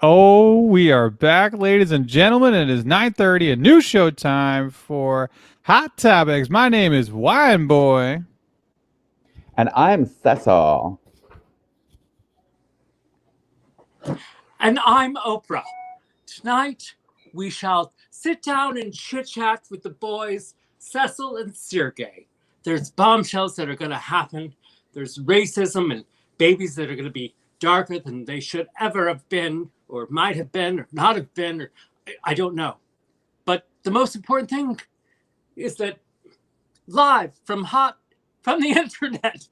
Oh, we are back, ladies and gentlemen. It is 9:30, a new show time for Hot Topics. My name is Wine Boy. And I'm Cecil. And I'm Oprah. Tonight, we shall sit down and chit-chat with the boys, Cecil and Sureg'ay. There's bombshells that are going to happen. There's racism and babies that are going to be darker than they should ever have been, or might have been, or not have been, or I don't know. But the most important thing is that live from the internet,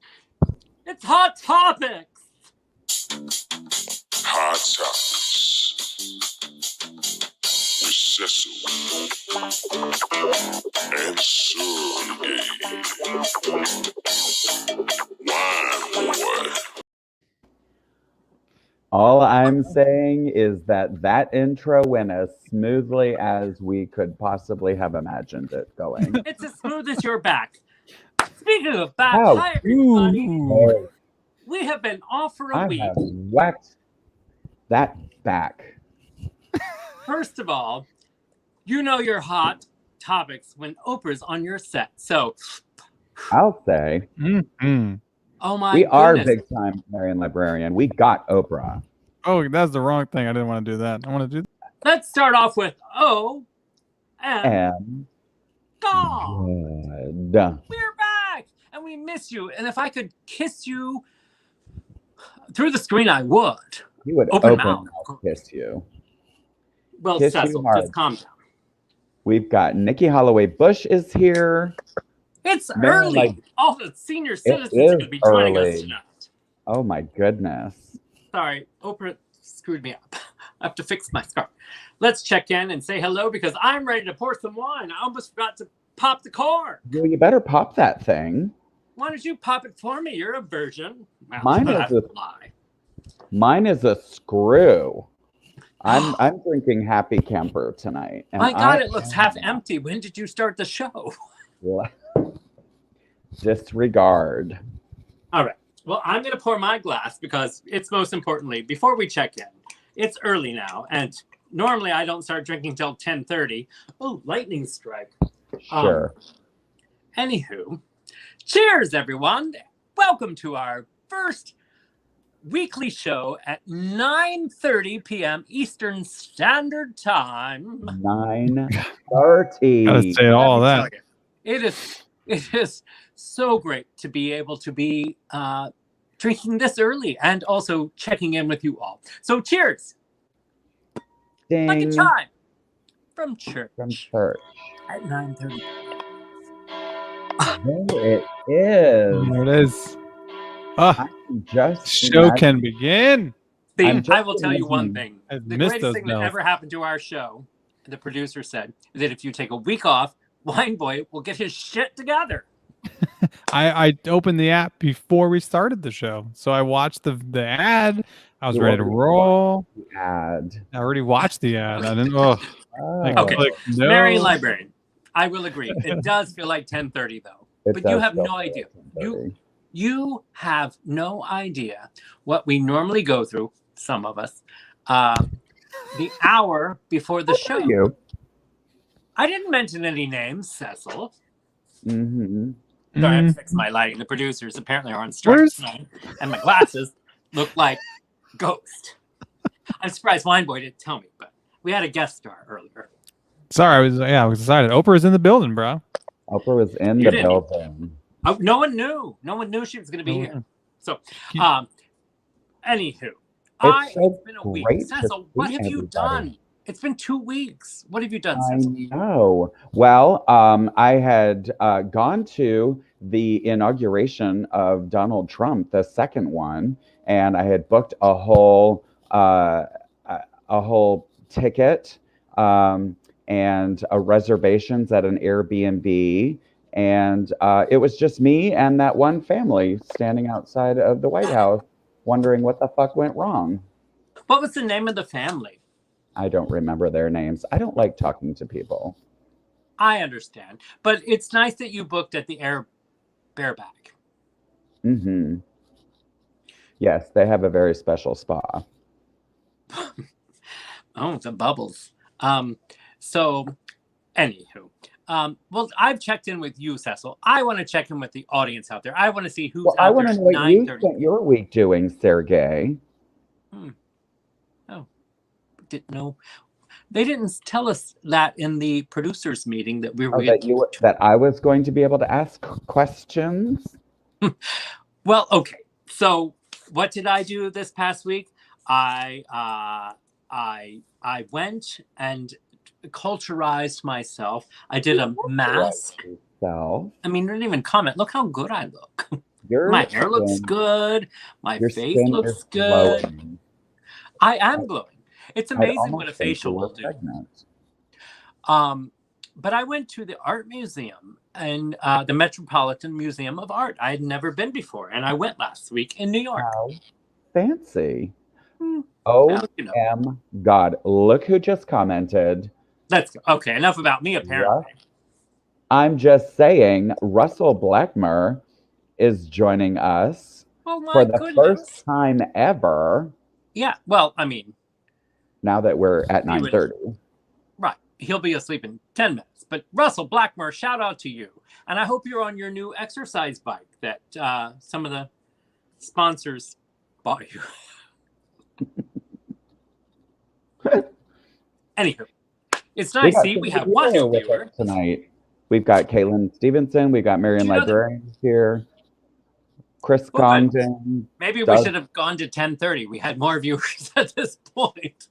it's Hot Topics. Hot Topics with Cecil and Sureg'ay. Wine Boy. All I'm saying is that intro went as smoothly as we could possibly have imagined it going. It's as smooth as your back. Speaking of back, Oh, hi everybody. Ooh. We have been off for a I week. have whacked that back. First of all, you know your hot topics when Oprah's on your set. So, I'll say Mm-mm. oh my we are goodness. big time Marian Librarian. We got Oprah. Oh, that's the wrong thing. I didn't want to do that. I want to do Let's start off with O and And Dog. good. We're back and we miss you. And if I could kiss you through the screen, I would. He would Open open mouth. mouth kiss you. Well, Kiss you Cecil, hard. just calm down. We've got Nikki Holloway Bush is here. It's Man, early. like, All the senior citizens are is going to be joining us early. tonight. Oh my goodness. Sorry, Oprah screwed me up. I have to fix my scarf. Let's check in and say hello because I'm ready to pour some wine. I almost forgot to pop the cork. Well, you better pop that thing. Why don't you pop it for me? You're a virgin. Well, Mine that's is a lie. Mine is a screw. I'm drinking Happy Camper tonight. And My God, I it looks am half empty. When did you start the show? Disregard. All right. Well, I'm going to pour my glass because it's most importantly, before we check in, it's early now. And normally I don't start drinking till 10:30. Oh, lightning strike. Sure. Anywho, cheers, everyone. Welcome to our first weekly show at 9:30 p.m. Eastern Standard Time. 9:30. Gotta say all that. It is so great to be able to be drinking this early and also checking in with you all. So cheers. Ding. Like a chime from church From church. at 9:30. There it is. There it is. Ah, I'm just show imagine- can begin. I'm just I will tell you one imagining- thing. I've The missed greatest those thing that bells. ever happened to our show, the producer said, that if you take a week off, Wine Boy will get his shit together. I opened the app before we started the show, so I watched the ad. I was You ready to already roll. Ad. I already watched the ad. I didn't. Oh, I Oh, Okay. clicked no. Marian Librarian, I will agree. It does feel like 10:30 though. it But you does have feel no like idea. 10:30. You have no idea what we normally go through, some of us, the hour before the show. You. I didn't mention any names, Cecil. Mm-hmm. Sorry, I have to Mm, fix my lighting. The producers apparently are on strike Where's- tonight, and my glasses look like ghost. I'm surprised Wine Boy didn't tell me, but we had a guest star earlier. Sorry, I was excited. Oprah's in the building, bro. Oprah was in You the didn't. building. Oh, no one knew. No one knew she was going to be here. So, anywho, It's so it's been a week. great to Cecil, what see have you everybody. done? It's been 2 weeks. What have you done, I Cecil? know. Well, I had gone to the inauguration of Donald Trump, the second one, and I had booked a whole ticket and reservations at an Airbnb, and it was just me and that one family standing outside of the White House, wondering what the fuck went wrong. What was the name of the family? I don't remember their names. I don't like talking to people. I understand. But it's nice that you booked at the Bareback. Yes, they have a very special spa. Oh, the bubbles. So, anywho, well, I've checked in with you, Cecil. I want to check in with the audience out there. I want to see who's Well, I out want there to at know what you 9:30. spent your week doing, Sergey. Oh, didn't know. They didn't tell us that in the producers' meeting that we were Oh, that I was going to be able to ask questions. Well, okay. So, what did I do this past week? I went and culturized myself. I did a mask. Yourself. I mean, didn't even comment. Look how good I look. Your My hair looks skin- good. My Your face skin looks is good. glowing. I am glowing. It's I'd amazing what a almost think facial you were will do. pregnant. But I went to the art museum and the Metropolitan Museum of Art. I had never been before, and I went last week in New York. How fancy. Well, you know. OM God. Look who just commented. Let's go. Okay, enough about me, apparently. I'm just saying, Russell Blackmer is joining us Oh, my for the goodness. first time ever. Yeah, well, I mean, Now that we're at He would- 9:30. right. He'll be asleep in 10 minutes. But Russell Blackmer, shout out to you. And I hope you're on your new exercise bike that some of the sponsors bought you. Anywho, it's nice. See, we have one new with viewer us tonight. We've got Caitlin Stevenson. We've got Marion Do you know that- Librarian here. Chris Well, good. Congdon. Maybe we Does- should have gone to 10:30. We had more viewers at this point.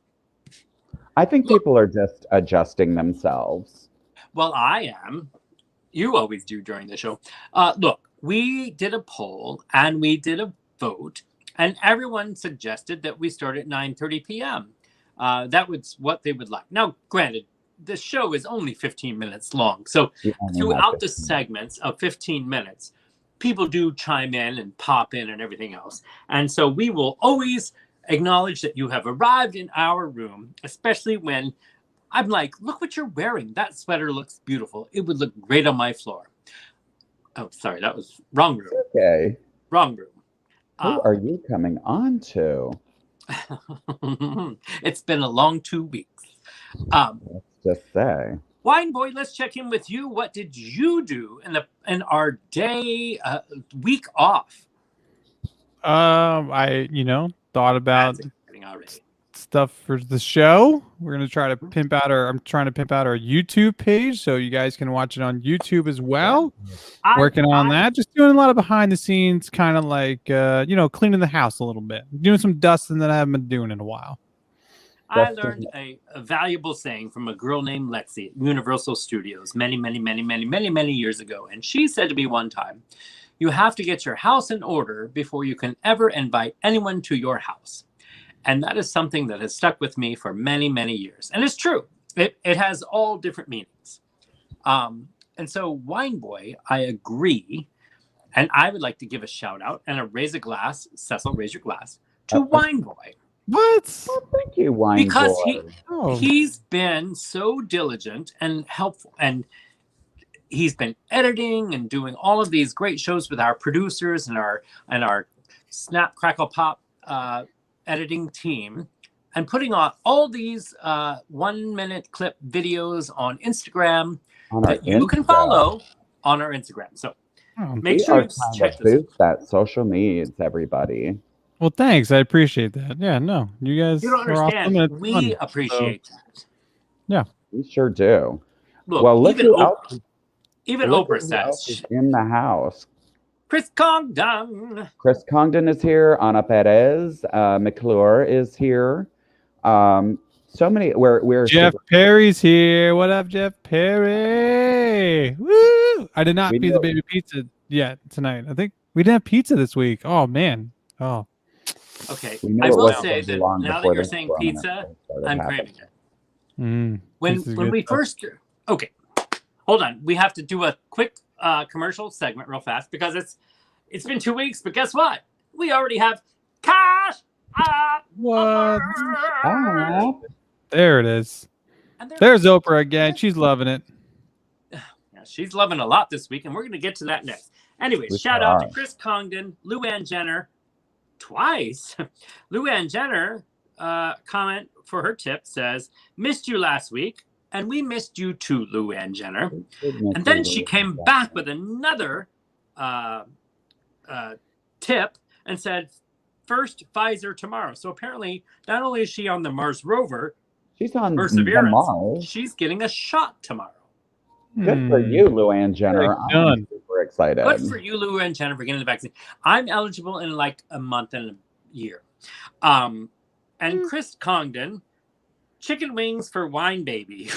I think Look. people are just adjusting themselves. Well, I am. You always do during the show. Look, we did a poll and we did a vote, and everyone suggested that we start at 9:30 p.m. That was what they would like. Now, granted, the show is only 15 minutes long, so You only have throughout the 15. segments of 15 minutes, people do chime in and pop in and everything else. And so we will always acknowledge that you have arrived in our room, especially when I'm like, look what you're wearing. That sweater looks beautiful. It would look great on my floor. Oh, sorry, that was wrong room. Okay. Wrong room. Who are you coming on to? It's been a long 2 weeks. Let's just say. Wine Boy, let's check in with you. What did you do in our day week off? I thought about That's exciting already. stuff for the show. We're gonna try to pimp out I'm trying to pimp out our YouTube page so you guys can watch it on YouTube as well. Working on that, just doing a lot of behind the scenes, kind of like cleaning the house a little bit, doing some dusting that I haven't been doing in a while. I learned a valuable saying from a girl named Lexi at Universal Studios many years ago. And she said to me one time, you have to get your house in order before you can ever invite anyone to your house. And that is something that has stuck with me for many years. And it's true. It has all different meanings. And so, Wine Boy, I agree. And I would like to give a shout out and raise a glass, Cecil, raise your glass, to Wine Boy. What? Well, thank you, Wine Because Boy. he's been so diligent and helpful, and he's been editing and doing all of these great shows with our producers and our Snap Crackle Pop editing team, and putting on all these 1 minute clip videos on Instagram that you can follow on our Instagram. So make We sure are you trying check to this out. boost that social needs, everybody. Well, thanks. I appreciate that. Yeah, no, you guys. You don't are awesome and understand. it's We fun. appreciate that. We sure do. Look, Well, look even who Oprah, else, even look Oprah who else says, is in the house. Chris Congdon. Chris Congdon is here. Ana Perez McClure is here. So many. We're Jeff Perry's here. What up, Jeff Perry? Woo! I did not We be the know- baby pizza yet tonight. I think we didn't have pizza this week. Oh man. Oh. Okay, we know I it will wasn't say gonna be that long now that before you're this saying corona pizza, started I'm happening. craving it. When This is when good we stuff. first, okay, hold on, we have to do a quick commercial segment real fast because it's been 2 weeks, but guess what? We already have cash. What? Ah, There it is. And There's Oprah again. She's loving it. yeah, she's loving a lot this week, and we're going to get to that next. Anyways, We shout out to are. Chris Congdon, Luann Jenner, twice. Luann Jenner comment for her tip says, "Missed you last week, and we missed you too, Luann Jenner." And then she came back with another tip and said, "First Pfizer tomorrow." So apparently, not only is she on the Mars rover, she's on Perseverance, Mars. she's getting a shot tomorrow. Good for you, Luann Jenner. I'm super excited. Good for you, Luann Jenner, for getting the vaccine. I'm eligible in like a month and a year. And Chris Congdon, chicken wings for wine baby.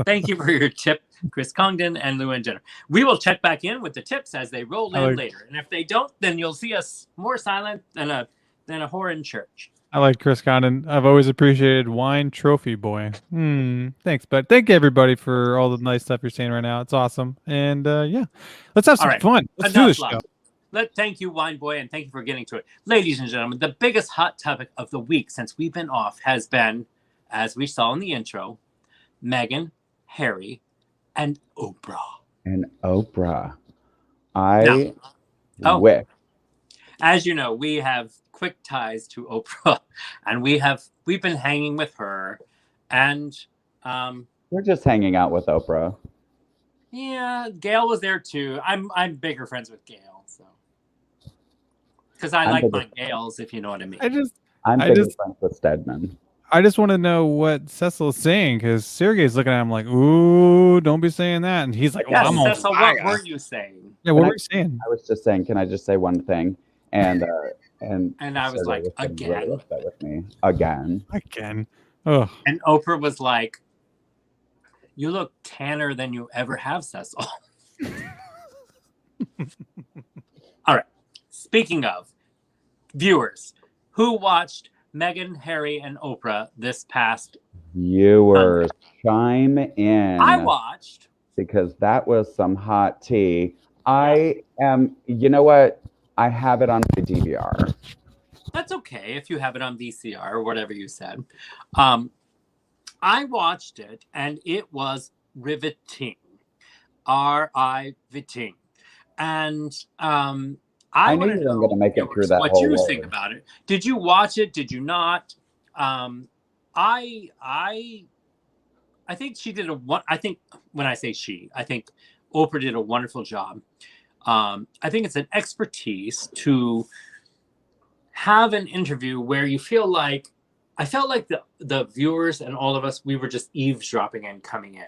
Thank you for your tip, Chris Congdon and Luann Jenner. We will check back in with the tips as they roll in later. And if they don't, then you'll see us more silent than a whore in church. I like Chris Condon. I've always appreciated wine trophy boy. Thanks, bud. Thank you everybody for all the nice stuff you're saying right now. It's awesome. And yeah, let's have some fun. Let's do this show. Thank you, Wine Boy, and thank you for getting to it. Ladies and gentlemen, the biggest hot topic of the week since we've been off has been, as we saw in the intro, Meghan, Harry, and Oprah. And Oprah. I wish. As you know, we have quick ties to Oprah, and we've been hanging with her, and we're just hanging out with Oprah. Yeah, Gail was there too. I'm bigger friends with Gail, so because I like my Gales, if you know what I mean. I'm bigger friends with Stedman. I just want to know what Cecil's saying because Sergey's looking at him like, "Ooh, don't be saying that," and he's like, "Yes, I'm Cecil, what were you saying?" Yeah, what were you saying? I was just saying, can I just say one thing? And I was like, again, really upset with me again. Ugh. And Oprah was like, "You look tanner than you ever have, Cecil." All right. Speaking of viewers, who watched Meghan, Harry, and Oprah this past viewers chime in. I watched because that was some hot tea. I am. You know what? I have it on my DVR. That's okay if you have it on VCR or whatever you said. I watched it and it was riveting. Riveting. And I knew you weren't going to make it through that what whole you word. think about it. Did you watch it? Did you not? I think she did I think when I say she, I think Oprah did a wonderful job. I think it's an expertise to have an interview where you feel like, I felt like the viewers and all of us, we were just eavesdropping and coming in,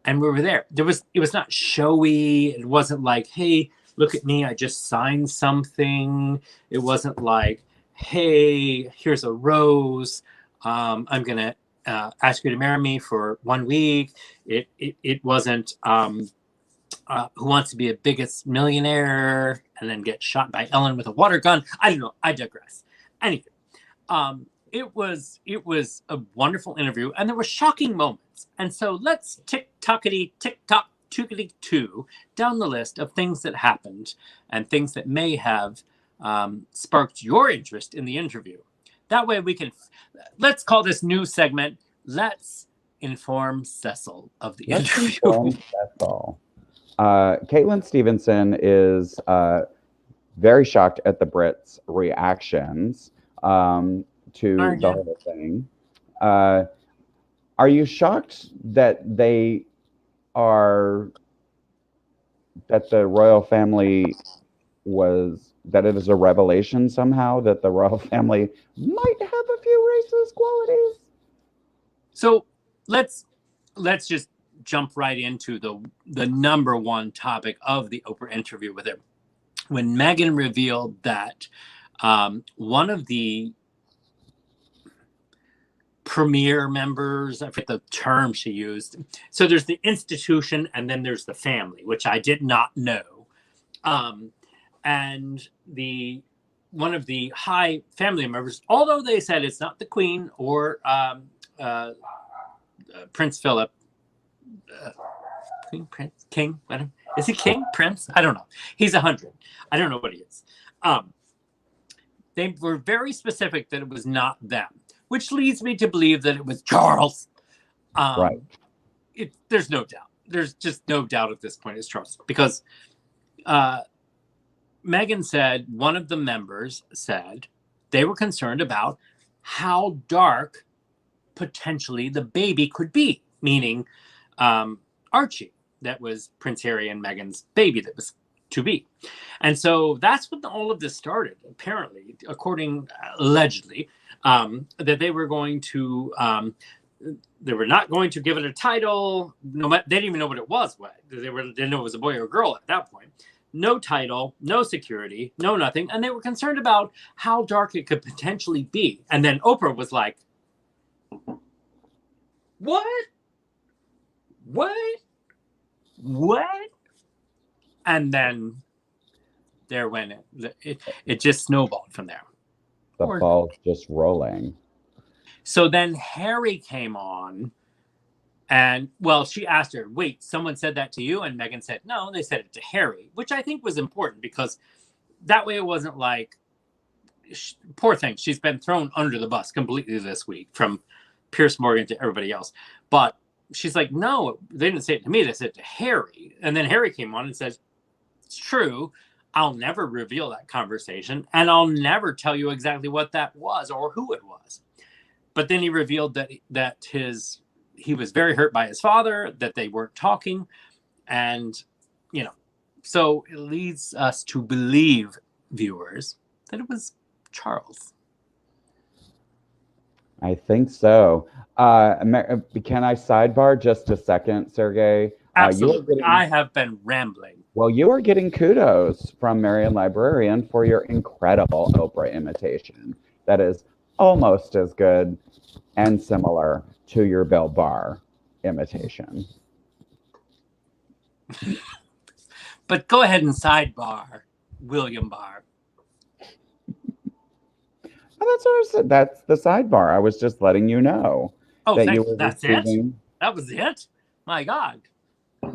and we were there. It was not showy. It wasn't like, "Hey, look at me, I just signed something." It wasn't like, "Hey, here's a rose. I'm gonna ask you to marry me for 1 week." It wasn't who wants to be a biggest millionaire and then get shot by Ellen with a water gun. I don't know. I digress. Anyway, it was a wonderful interview, and there were shocking moments. And so let's tick-tockity, tick-tock, tookity-two down the list of things that happened and things that may have sparked your interest in the interview. That way we can, let's call this new segment, Let's Inform Cecil of the interview. Inform Cecil. Caitlin Stevenson is very shocked at the Brits' reactions to the whole thing. Are you shocked that the royal family that it is a revelation somehow that the royal family might have a few racist qualities? So let's just jump right into the number one topic of the Oprah interview with her. When Meghan revealed that one of the premier members, I forget the term she used. So there's the institution and then there's the family, which I did not know. And one of the high family members, although they said it's not the Queen or Prince Philip, Queen, Prince, King, whatever. Is he King, Prince? I don't know. He's 100. I don't know what he is. They were very specific that it was not them, which leads me to believe that it was Charles. Right. There's no doubt. There's just no doubt at this point it's Charles. Because Meghan said, one of the members said, they were concerned about how dark potentially the baby could be, meaning Archie, that was Prince Harry and Meghan's baby that was to be. And so that's when all of this started, apparently, allegedly, that they were going to, they were not going to give it a title. No, they didn't even know what it was. They didn't know it was a boy or a girl at that point. No title, no security, no nothing. And they were concerned about how dark it could potentially be. And then Oprah was like, what? And then there went it just snowballed from there. The ball's just rolling. So then Harry came on, and well, she asked her, wait, someone said that to you? And Meghan said, no, they said it to Harry, which I think was important because that way it wasn't like, poor thing, she's been thrown under the bus completely this week from Piers Morgan to everybody else. But she's like, no, they didn't say it to me, they said it to Harry. And then Harry came on and said, it's true, I'll never reveal that conversation, and I'll never tell you exactly what that was or who it was. But then he revealed that he was very hurt by his father, that they weren't talking, and so it leads us to believe, viewers, that it was Charles. I think so. Can I sidebar just a second, Sergey? Absolutely. I have been rambling. Well, you are getting kudos from Marian Librarian for your incredible Oprah imitation. That is almost as good and similar to your Bill Barr imitation. But go ahead and sidebar William Barr. Oh, that's what I said. That's the sidebar. I was just letting you know. Oh, that's it? That was it? My God.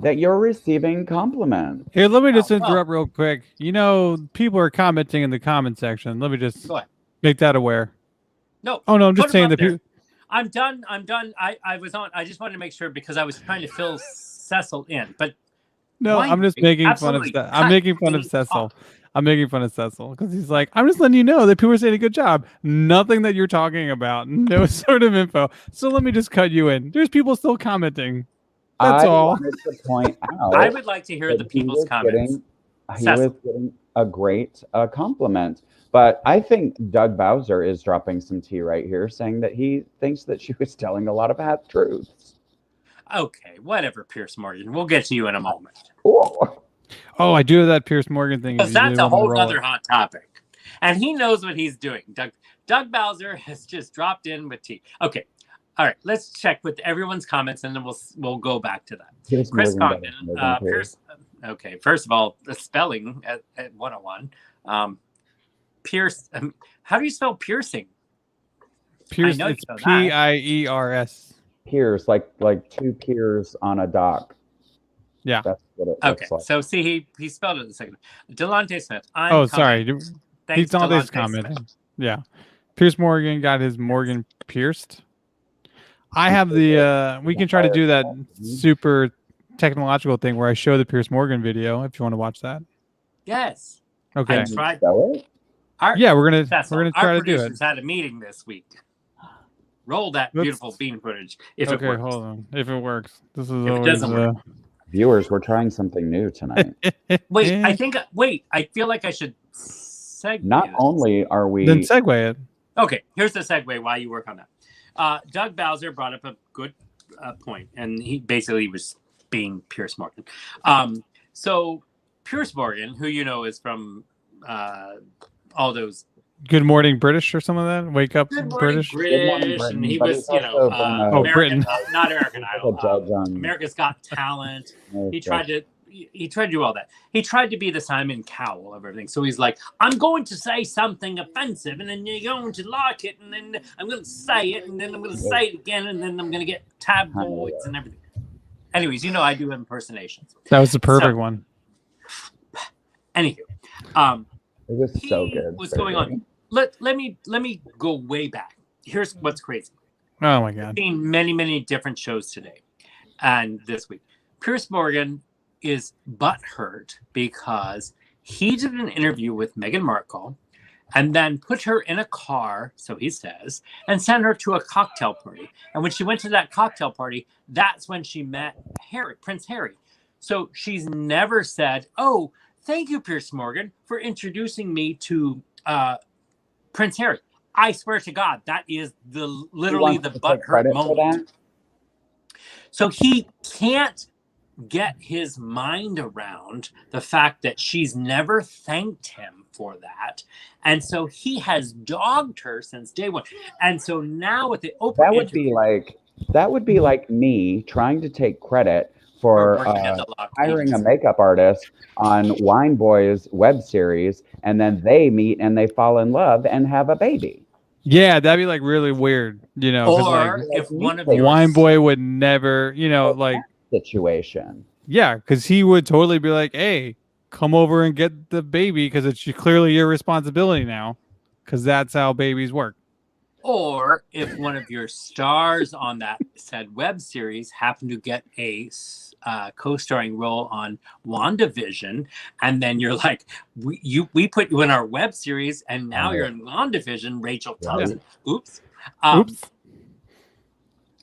That you're receiving compliments. Here, let me just interrupt real quick. People are commenting in the comment section. Let me just make that aware. No. Oh, no, I'm just saying that I'm done. I was on. I just wanted to make sure because I was trying to fill Cecil in. But no, I'm just making fun of Cecil. I'm making fun of Cecil. I'm making fun of Cecil because he's like, I'm just letting you know that people are saying a good job. Nothing that you're talking about. No sort of info. So let me just cut you in. There's people still commenting. That's all. I wanted to point out. I would like to hear the people's comments. He was getting a great compliment. But I think Doug Bowser is dropping some tea right here, saying that he thinks that she was telling a lot of half truths. Okay, whatever, Piers Morgan. We'll get to you in a moment. Oh, I do have that Piers Morgan thing. Because that's a whole other hot topic. And he knows what he's doing. Doug Bowser has just dropped in with tea. Okay. All right, let's check with everyone's comments, and then we'll go back to that. Chris Condon, Pierce. Okay, first of all, the spelling at 101. Pierce. How do you spell piercing? Pierce. It's Piers. Piers, like two piers on a dock. Yeah, that's what it looks looks like. So see, he spelled it the second. Delonte Smith. Sorry. He's Delonte's commenting. Smith. Yeah, Piers Morgan got his Morgan pierced. I have the we can try to do that super technological thing where I show the Piers Morgan video if you want to watch that. Yes. Okay. Yeah, we're gonna try to do it. Our producers had a meeting this week. Roll that beautiful bean footage if it works. Hold on. If it works, this is if always. Viewers, we're trying something new tonight. Wait, I feel like I should segue. Not only are we then segue it. Okay, here's the segue while you work on that. Doug Bowser brought up a good point, and he basically was being Piers Morgan. So Piers Morgan, who is from all those Good Morning British or some of that. Wake Up British. And he was, Britain, not American Idol. America's Got Talent. He tried to do all that. He tried to be the Simon Cowell of everything. So he's like, I'm going to say something offensive, and then you're going to like it, and then I'm going to say it, and then I'm going to say it again, and then I'm going to get tabloids and everything. Anyways, I do impersonations. That was the perfect one. Anywho, it was so good. What's going on? Let me go way back. Here's what's crazy. Oh my God! I've seen many different shows today, and this week, Piers Morgan is butthurt because he did an interview with Meghan Markle, and then put her in a car, so he says, and sent her to a cocktail party. And when she went to that cocktail party, that's when she met Prince Harry. So she's never said, "Oh, thank you, Piers Morgan, for introducing me to Prince Harry." I swear to God, that is literally the butthurt moment. So he can't get his mind around the fact that she's never thanked him for that. And so he has dogged her since day one. And so now with the Oprah that would be like me trying to take credit for hiring a makeup artist on Wine Boy's web series, and then they meet and they fall in love and have a baby. Yeah, that'd be like really weird, you know. Or if one of the Wine Boy would never, you know, like situation. Yeah, because he would totally be like, "Hey, come over and get the baby because it's clearly your responsibility now, because that's how babies work." Or if one of your stars on that said web series happened to get a co-starring role on WandaVision, and then you're like, we put you in our web series, and now you're in WandaVision, Rachel Thompson. Oops. Oops.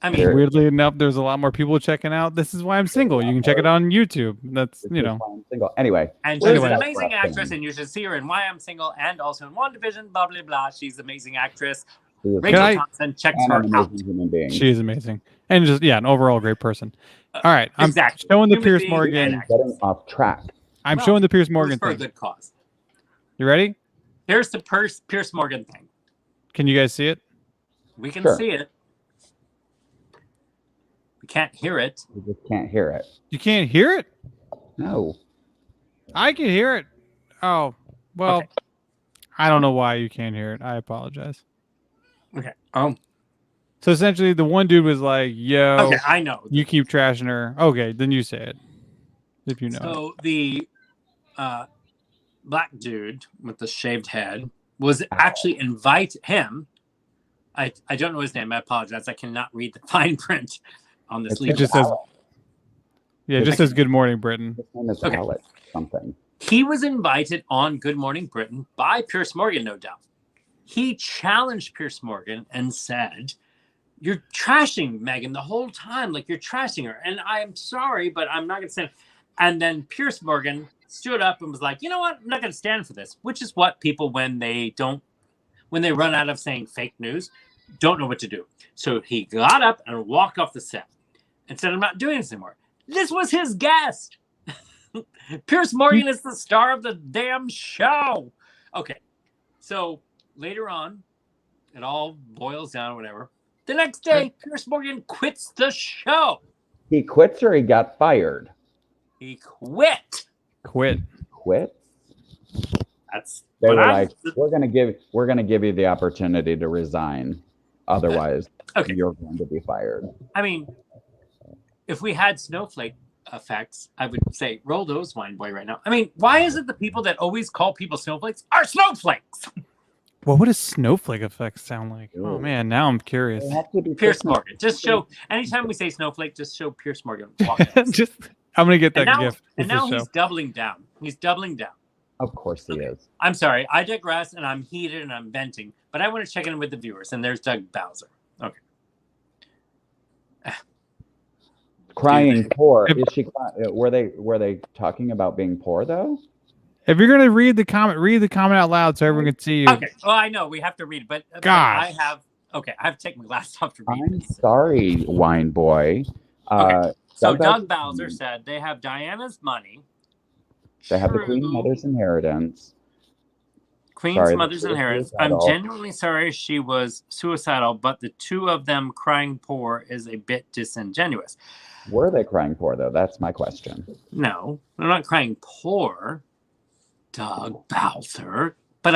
I mean, weirdly enough, there's a lot more people checking out This Is Why I'm Single. You can check it out on YouTube. That's, you know. Single. Anyway. And she's an amazing actress, and you should see her in Why I'm Single and also in WandaVision, blah, blah, blah. She's an amazing actress. Rachel Thompson, check her out. She is amazing. And just, yeah, an overall great person. All right. I'm showing the Piers Morgan. Getting off track. I'm showing the Piers Morgan for thing. a good cause. You ready? Here's the Piers Morgan thing. Can you guys see it? We can see it. We can't hear it. We just can't hear it. You can't hear it? No. I can hear it. Oh, well, I don't know why you can't hear it. I apologize. Okay. So essentially, the one dude was like, "Yo, okay, I know. You keep trashing her." Okay, then you say it, if you know. So the black dude with the shaved head was actually invited him. I don't know his name. I apologize. I cannot read the fine print on this. It just says, "Yeah, it just says Good Morning Britain." His name is Alex something. He was invited on Good Morning Britain by Piers Morgan, no doubt. He challenged Piers Morgan and said, "You're trashing Meghan the whole time. Like, you're trashing her. And I'm sorry, but I'm not going to stand." And then Piers Morgan stood up and was like, "You know what? I'm not going to stand for this," which is what people, when they run out of saying fake news, don't know what to do. So he got up and walked off the set and said, "I'm not doing this anymore." This was his guest. Piers Morgan is the star of the damn show. Okay. So later on, it all boils down or whatever. The next day, Piers Morgan quits the show. He quits or he got fired? He quit. Quit. That's they were like, we're gonna give you the opportunity to resign. Otherwise, you're going to be fired. I mean, if we had snowflake effects, I would say roll those, Wine Boy, right now. I mean, why is it the people that always call people snowflakes are snowflakes? Well, what does snowflake effects sound like? Oh man, now I'm curious. Piers Morgan. Just show, anytime we say snowflake, just show Piers Morgan. I'm gonna get that gift. And now he's doubling down. He's doubling down. Of course he is. I'm sorry, I digress, and I'm heated and I'm venting, but I want to check in with the viewers. And there's Doug Bowser. Okay. Crying poor. Is she? Were they talking about being poor though? If you're gonna read the comment out loud so everyone can see you. Okay. Well, I know we have to read it, but I have to take my glasses off to read. I'm sorry, Wine Boy. Okay. So Doug Bowser said they have Diana's money. They have the Queen Mother's inheritance. Queen's Mother's inheritance. I'm genuinely sorry she was suicidal, but the two of them crying poor is a bit disingenuous. Were they crying poor though? That's my question. No, they're not crying poor, Doug Bowser. But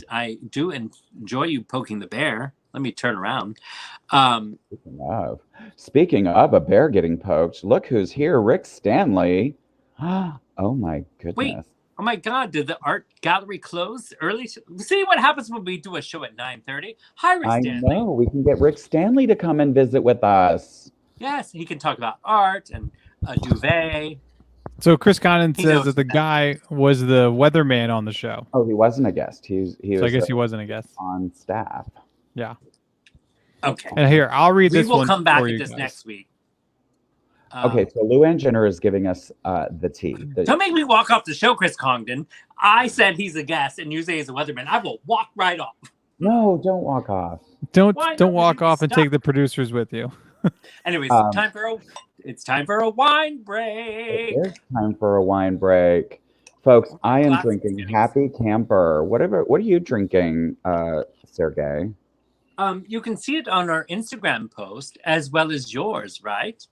I do enjoy you poking the bear. Let me turn around. Speaking of a bear getting poked, look who's here, Rick Stanley. Oh my goodness. Wait, oh my God, did the art gallery close early? See what happens when we do a show at 9:30. Hi, Rick Stanley. I know, we can get Rick Stanley to come and visit with us. Yes, he can talk about art and a duvet. So Chris Condon He says knows that the that. guy was the weatherman on the show. Oh, he wasn't a guest. He So I was guess he wasn't a guest. on staff. Yeah. Okay. And here, I'll read We this will one come back for at you this guys. next week. Okay, so Luann Jenner is giving us the tea. Don't make me walk off the show, Chris Congdon. I said he's a guest, and you say he's a weatherman. I will walk right off. No, don't walk off. Don't Why not? don't We walk can be off and stuck. take the producers with you. Anyways, Um, it's time for a wine It break. is time for a wine break. Folks, I am Glass drinking of Happy Camper. What are you drinking, Sergey? You can see it on our Instagram post as well as yours, right?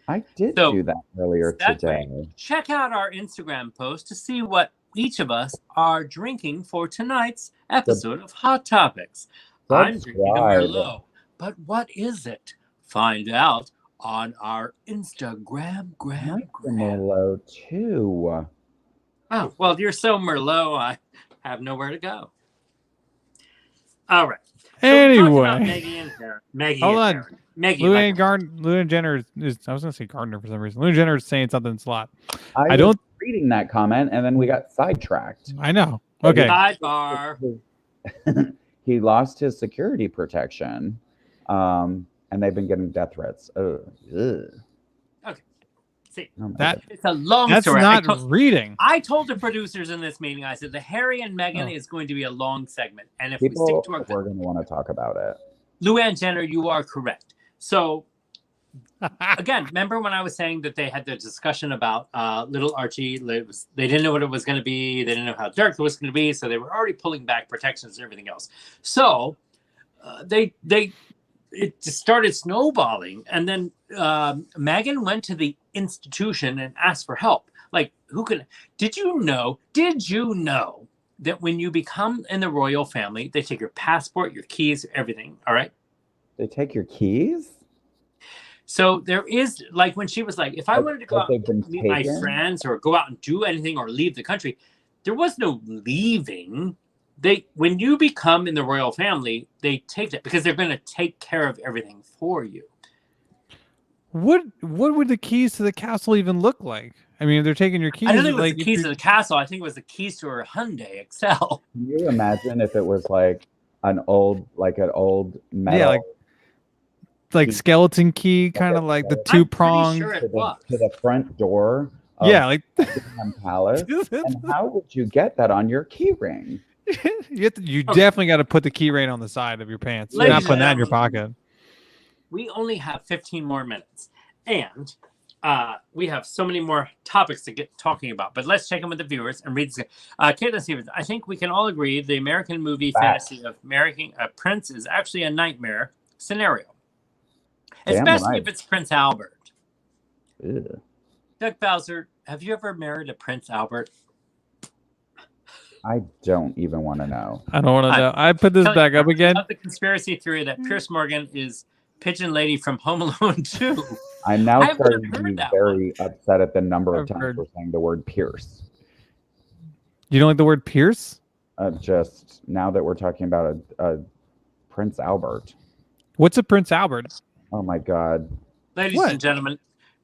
I did So, do that earlier today. Check out our Instagram post to see what each of us are drinking for tonight's episode of Hot Topics. I'm drinking a Subscribe. Merlot, but what is it? Find out on our Instagram. Merlot too. Oh, well, you're so Merlot, I have nowhere to go. All right. So we talked about Anyway, Maggie and Karen. Maggie hold and on. Karen. Maggie, Luann Jenner is. I was going to say Gardner for some reason. Luann Jenner is saying something that's a lot. I I don't- was reading that comment and then we got sidetracked. I know. Okay. sidebar. He lost his security protection, and they've been getting death threats. Ugh. See, Oh my That- God. it's a long That's story. not reading. I told the producers in this meeting, I said, the Harry and Meghan Oh. is going to be a long segment. And if People we stick to our... were going to want to talk about it. Luann Jenner, you are correct. So, again, remember when I was saying that they had the discussion about little Archie? They didn't know what it was going to be. They didn't know how dark it was going to be. So they were already pulling back protections and everything else. So it just started snowballing. And then Meghan went to the institution and asked for help. Like, did you know that when you become in the royal family, they take your passport, your keys, everything. All right. They take your keys? So there is, like, when she was like, if I wanted to go out they've been and meet my taken? friends or go out and do anything or leave the country, there was no leaving. When you become in the royal family, they take that because they're going to take care of everything for you. What would the keys to the castle even look like? I mean, if they're taking your keys. I don't think it was like, the keys to the castle. I think it was the keys to her Hyundai Excel. Can you imagine if it was like an old metal? Yeah, like skeleton key, kind of like the two prong. Sure it to was. the front door of Yeah, like Buckingham Palace. And how would you get that on your key ring? you definitely got to put the key ring on the side of your pants. You're Ladies not putting and that in your gentlemen, pocket. We only have 15 more minutes. And we have so many more topics to get talking about. But let's check in with the viewers and read this. Caitlin Stevens, I think we can all agree the American movie fantasy of marrying a prince is actually a nightmare scenario. Damn Especially right. if it's Prince Albert. Ew. Doug Bowser, have you ever married a Prince Albert? I don't even want to know. I don't want to know. I put this Tell back you, up again. Of the conspiracy theory that Pierce Morgan is Pigeon Lady from Home Alone 2. I'm now I've starting never to heard be that very upset at the number of I've times heard. we're saying the word Pierce. You don't like the word Pierce? Just now that we're talking about a Prince Albert. What's a Prince Albert? Oh my God. Ladies What? and gentlemen,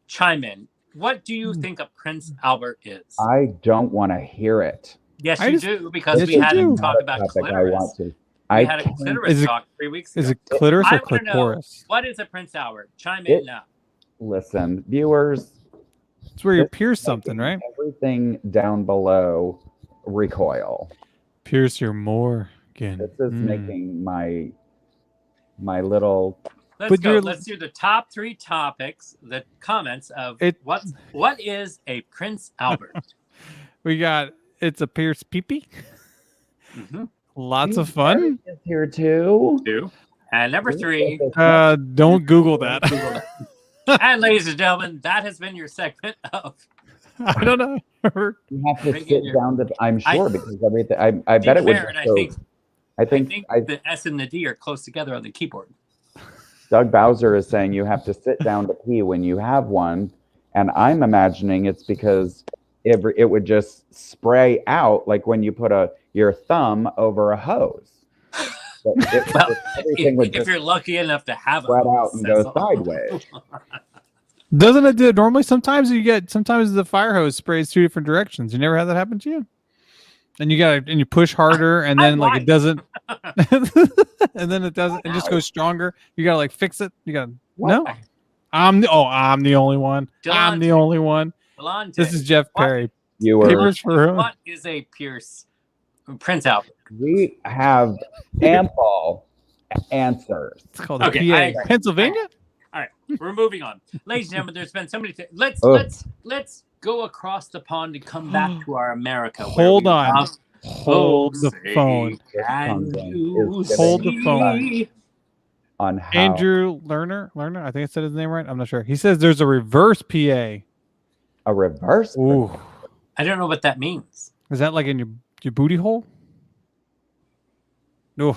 chime in. What do you think a Prince Albert is? I don't want to hear it. Yes, I you just- do, because Yes, we you had do. a talk about Topic I clitoris. want to. We I had a can't- clitoris Is it- talk 3 weeks Is ago. it clitoris I or wanna know- clitoris? What is a Prince Albert? Chime in now. Listen, viewers. It's where you this is pierce something, making right? Everything down below recoil. Pierce your Morgan. This is making my little. Let's But go. you're- Let's do the top 3 topics, the comments of It- what is a Prince Albert? We got it's a Pierce peepee. Mhm. Lots of fun. Is here too. 2. And number 3. Don't Google that. And ladies and gentlemen, that has been your segment of I don't know. You have to Bring in sit your- down to. I'm sure because everything. I bet it would. Fair, and I think the S and the D are close together on the keyboard. Doug Bowser is saying you have to sit down to pee when you have one, and I'm imagining it's because it would just spray out like when you put your thumb over a hose. But Well, everything would if just you're lucky enough to have spread a out and go Cecil. sideways. Doesn't it do it normally? Sometimes the fire hose sprays two different directions. You never had that happen to you? And you push harder, and then like it doesn't, and then it doesn't, and just goes stronger. You gotta like fix it. You gotta no. I'm the only one. I'm the only one. Delonte. This is Jeff Perry. You were. Papers for whom? What is a Pierce? Prince Albert. We have ample answers. It's called a PA. Pennsylvania. All right, we're moving on, ladies and gentlemen. There's been so many things. Let's go across the pond and come back to our America. Hold on. Hold the phone. Hold the phone. On how Andrew Lerner, I think I said his name right. I'm not sure. He says there's a reverse PA. a reverse. Ooh. I don't know what that means. Is that like in your booty hole? No.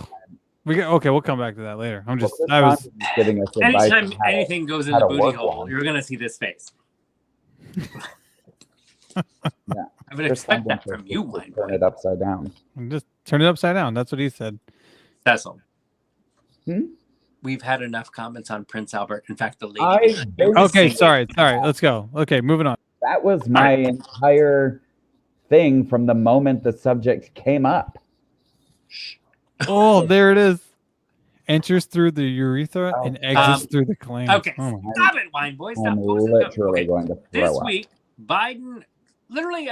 We'll come back to that later. Giving us advice Anytime on how anything goes in how the to booty work hole, one. you're gonna see this face. Yeah. I would expect that from you, Wine Turn Boy. it upside down. Just turn it upside down. That's what he said. Cecil. Hmm? We've had enough comments on Prince Albert. In fact, the lady. Okay, sorry. Let's go. Okay, moving on. That was my entire thing from the moment the subject came up. Oh, there it is. Enters through the urethra and exits through the clam. Okay, Oh, stop it, Wine Boy. Stop I'm posting literally okay. going to throw This up. week, Biden, literally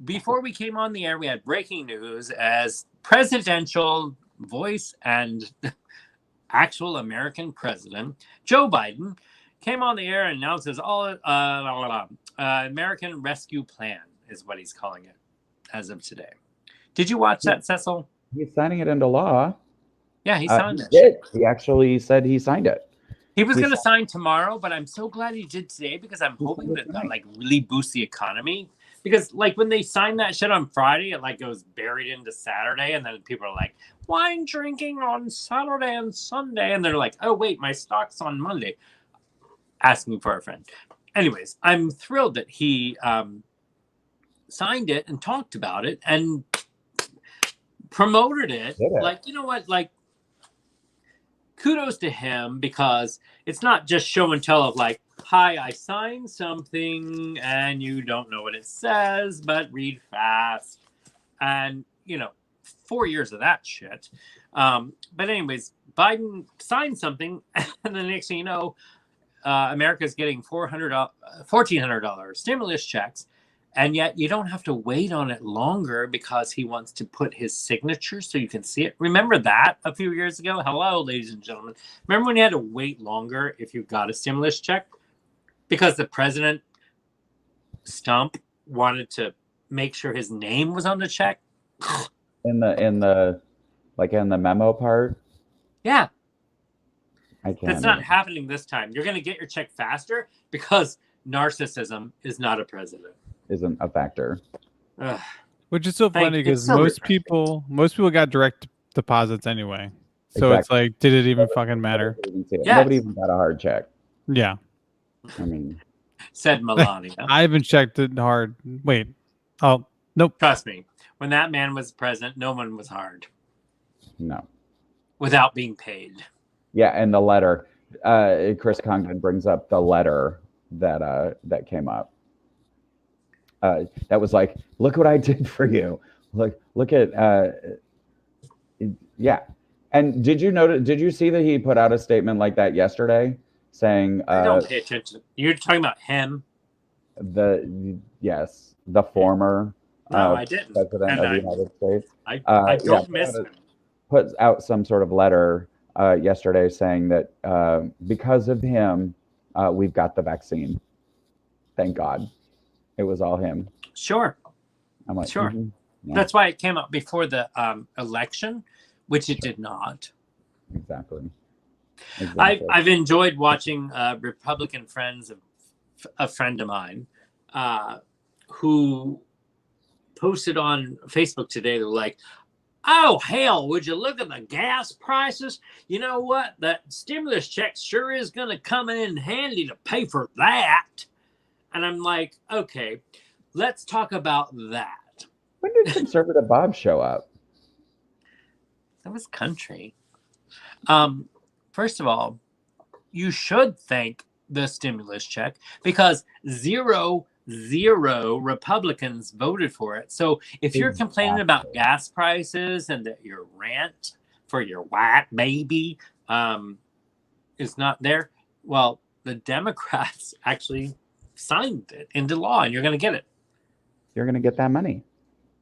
before we came on the air, we had breaking news as presidential voice and actual American president, Joe Biden, came on the air and announced his American Rescue Plan is what he's calling it as of today. Did you watch that, Cecil? He's signing it into law. Yeah, he signed it. Did. He actually said he signed it. He was going to sign tomorrow, but I'm so glad he did today because I'm hoping that like really boosts the economy. Because like when they sign that shit on Friday, it like goes buried into Saturday, and then people are like, wine drinking on Saturday and Sunday, and they're like, oh wait, my stock's on Monday. Asking for a friend. Anyways, I'm thrilled that he signed it and talked about it and promoted it. Like, you know what? Like, kudos to him because it's not just show and tell of like, hi, I signed something and you don't know what it says, but read fast. And, 4 years of that shit. But anyways, Biden signed something and the next thing you know, America's getting $1,400 stimulus checks. And yet you don't have to wait on it longer because he wants to put his signature so you can see it. Remember that a few years ago? Hello, ladies and gentlemen. Remember when you had to wait longer if you got a stimulus check? Because the president Stump wanted to make sure his name was on the check. In the memo part. Yeah. I can't. That's not happening this time. You're going to get your check faster because narcissism is not a president. Isn't a factor. Ugh. Which is so funny because so most people got direct deposits anyway. So It's like, did it even fucking matter? Yes. Nobody even got a hard check. Yeah. I mean, said Melania. I haven't checked it hard. Wait. Oh, nope. Trust me. When that man was president, no one was hard. No. Without being paid. Yeah, and the letter. Chris Congdon brings up the letter that came up. That was like, look what I did for you. Look at yeah. And did you see that he put out a statement like that yesterday saying I don't pay attention. You're talking about him? The former I didn't. president of the United States. I don't miss him. Put out some sort of letter yesterday saying that because of him, we've got the vaccine. Thank God. It was all him. Sure. I'm like, sure. Yeah. That's why it came out before the election, which it did not. Exactly. I've enjoyed watching Republican friends of a friend of mine who posted on Facebook today. They're like, oh, hell, would you look at the gas prices? You know what? That stimulus check sure is going to come in handy to pay for that. And I'm like, okay, let's talk about that. When did Conservative Bob show up? That was country. First of all, you should thank the stimulus check because zero Republicans voted for it. So if you're complaining about gas prices and that your rent for your white baby is not there, well, the Democrats actually signed it into law, and you're going to get it. You're going to get that money.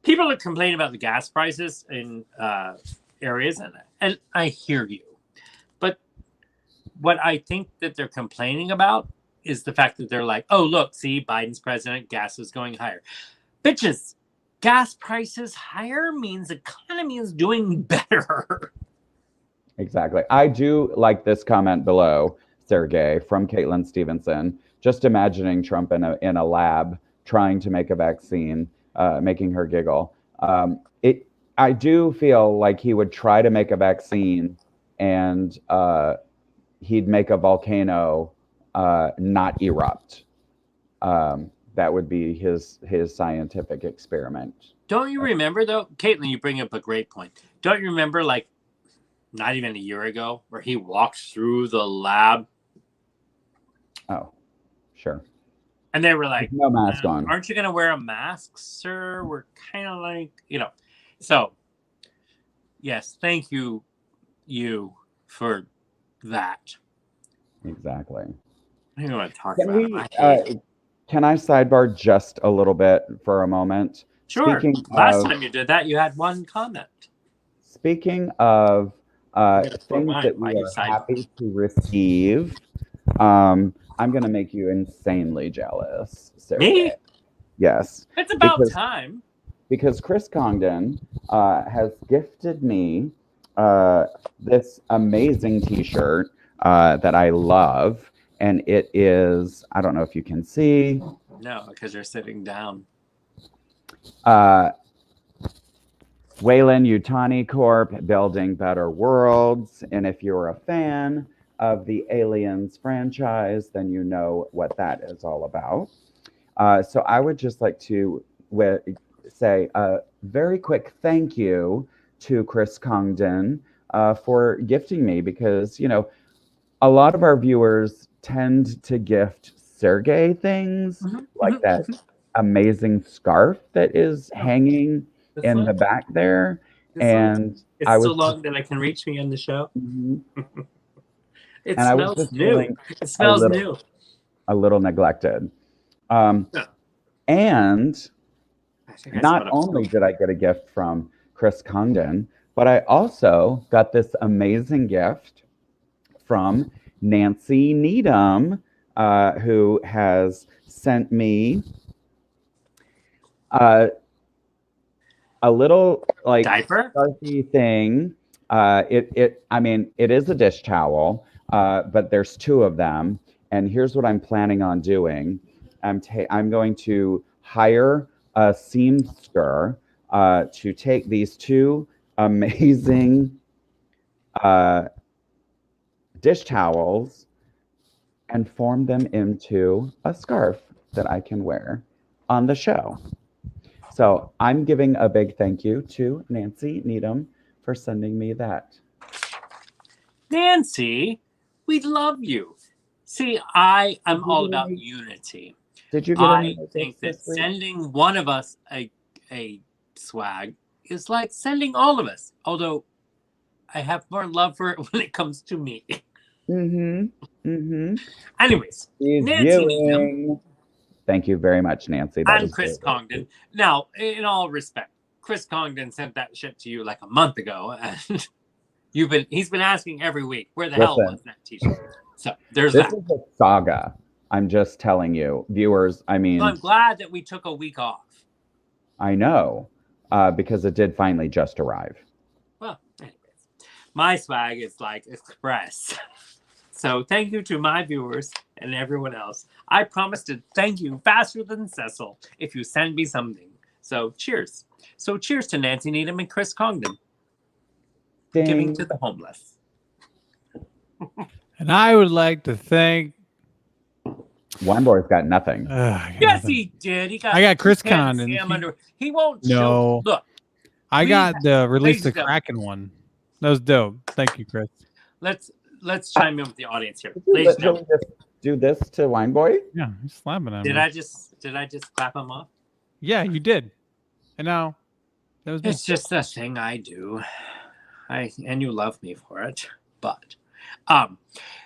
People are complaining about the gas prices in areas, and I hear you. But what I think that they're complaining about is the fact that they're like, oh, look, see, Biden's president, gas is going higher. Bitches, gas prices higher means the economy is doing better. Exactly. I do like this comment below, Sureg'ay, from Caitlin Stevenson. Just imagining Trump in a lab trying to make a vaccine, making her giggle. I do feel like he would try to make a vaccine and he'd make a volcano not erupt. That would be his scientific experiment. Don't you remember, though, Caitlin, you bring up a great point. Don't you remember, like, not even a year ago, where he walked through the lab? Oh, sure. And they were like, no mask on. Aren't you going to wear a mask, sir? We're kind of like, So, yes, thank you for that. Exactly. I don't want to talk Can about it. Can I sidebar just a little bit for a moment? Sure. Last time you did that, you had one comment. Speaking of things that we are happy to receive, I'm going to make you insanely jealous, Sarah. Me? Yes. It's about time. Because Chris Congdon has gifted me this amazing t-shirt that I love. And it is, I don't know if you can see. No, because you're sitting down. Weyland-Yutani Corp, Building Better Worlds. And if you're a fan of the Aliens franchise, then you know what that is all about. So I would just like to say a very quick thank you to Chris Congdon for gifting me, because, a lot of our viewers tend to gift Sureg'ay things, like that amazing scarf that is hanging in the back there. And it's so long that I can reach me in the show. It and smells new. It smells new. A little neglected. And not only did I get a gift from Chris Congdon, but I also got this amazing gift from Nancy Needham, who has sent me a little like diaper scarfy thing. It is a dish towel, but there's two of them. And here's what I'm planning on doing. I'm going to hire a seamster to take these two amazing dish towels and form them into a scarf that I can wear on the show. So I'm giving a big thank you to Nancy Needham for sending me that. Nancy, we love you. See, I am all about unity. Did you get I think that sending one of us a swag is like sending all of us. Although I have more love for it when it comes to me. Anyways, Nancy Needham. Thank you very much, Nancy. And Chris Congdon. Now, in all respect, Chris Congdon sent that shit to you like a month ago, and he's been asking every week, where the hell was that t-shirt? So there's that. This is a saga. I'm just telling you, viewers. So I'm glad that we took a week off. I know, because it did finally just arrive. Well, anyways, my swag is like express. So thank you to my viewers and everyone else. I promise to thank you faster than Cecil if you send me something. So cheers. So cheers to Nancy Needham and Chris Congdon. Ding. Giving to the homeless. And I would like to thank... One boy's got nothing. Yes, he did. I got Chris Congdon. He won't no. show. Look. I got the Release the Kraken one. That was dope. Thank you, Chris. Let's chime in with the audience here. do this to Wine Boy? Yeah, he's slapping him. Did I just clap him off? Yeah, you did. And now that was me. It's just a thing I do. And you love me for it. But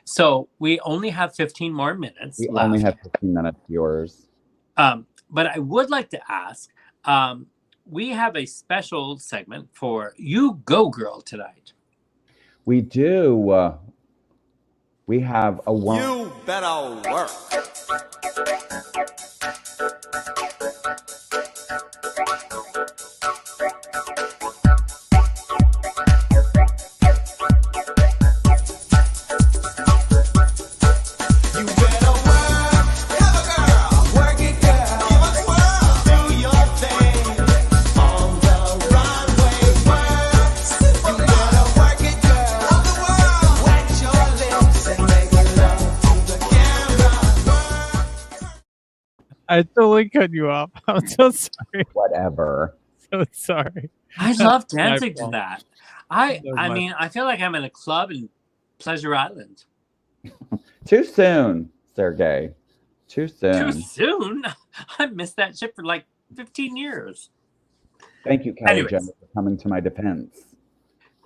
so we only have 15 more minutes We left. only have 15 minutes, yours. But I would like to ask, we have a special segment for You Go Girl tonight. We do. We have a one. You better work. I totally cut you off. I'm so sorry. Whatever. So sorry. I love my dancing to fault. that. That was I my mean, I feel like I'm in a club in Pleasure Island. Too soon, Sergey. Too soon. Too soon? I missed that shit for like 15 years. Thank you, Kelly Anyways. Jenner, for coming to my defense.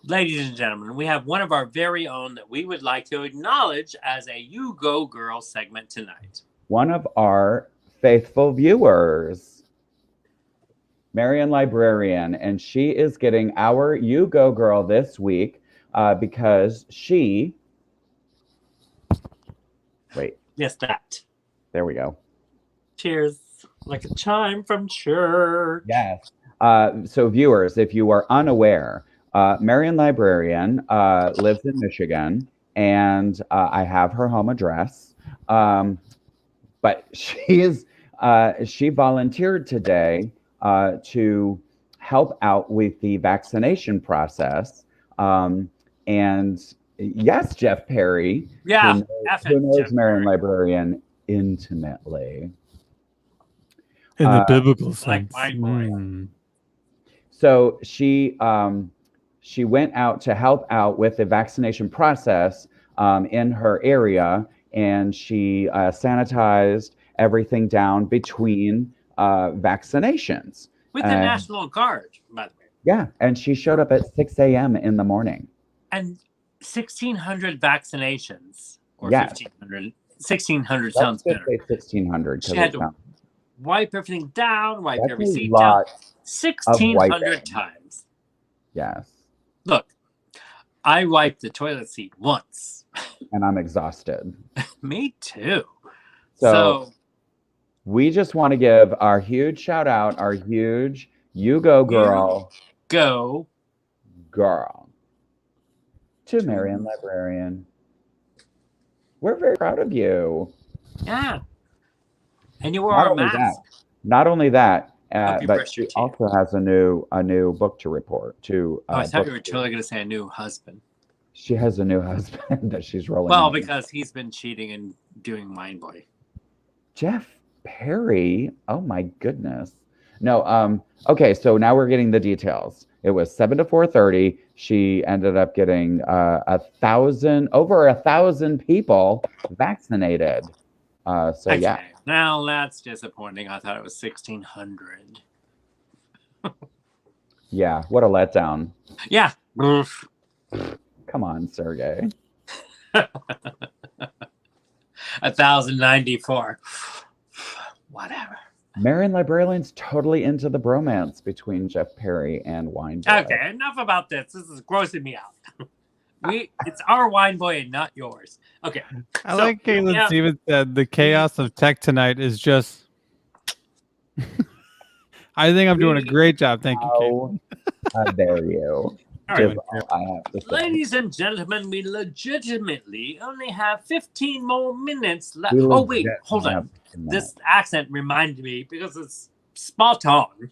Ladies and gentlemen, we have one of our very own that we would like to acknowledge as a You Go Girl segment tonight. One of our faithful viewers, Marion Librarian, and she is getting our You Go Girl this week because she. Wait, Yes, that. there we go. Cheers. Like a chime from church. Yes. So, viewers, if you are unaware, Marion Librarian lives in Michigan, and I have her home address. But she volunteered today to help out with the vaccination process. And yes, Jeff Perry, Yeah. who knows Jeff Marion Perry. Librarian intimately. in the biblical like sense. Wine Boy. So she went out to help out with the vaccination process in her area, and she sanitized everything down between vaccinations. With the National Guard, by the way. Yeah, and she showed up at 6 a.m. in the morning. And 1,600 vaccinations. Or Yeah. 1,500. 1,600 sounds Let's better. just say 1,600. She had to wipe everything down, wipe That's every a seat down. lot. 1,600 wiping. times. Yes, Look, I wiped the toilet seat once. and I'm exhausted. Me too. So we just want to give our huge shout out, our huge You Go Girl go girl to Marion Librarian. We're very proud of you. Yeah. And you wore Not a only mask. that, not only that, Hope you but brushed your she teeth. also has a new book to report. I thought you were totally going to say a new husband. She has a new husband that she's rolling. Well, in. because he's been cheating and doing Wine Boy. Jeff Perry. Oh my goodness. No. Okay. So now we're getting the details. It was 7 to 4:30. She ended up getting over 1,000 people vaccinated. So Okay. yeah. Now that's disappointing. I thought it was 1,600. Yeah. What a letdown. Yeah. Oof. Come on, Sergey. 1,094. Whatever. Marion Librarian's totally into the bromance between Jeff Perry and Wine Boy. Okay, enough about this. This is grossing me out. It's our Wine Boy and not yours. Okay. I like Caitlin Stevens said the chaos of tech tonight is just. I think I'm doing a great job. Thank you, Caitlin. How dare you? All right. Is all I have to say. Ladies and gentlemen, we legitimately only have 15 more minutes left. We Oh, wait, legit hold on. have enough. This accent reminded me because it's spot on.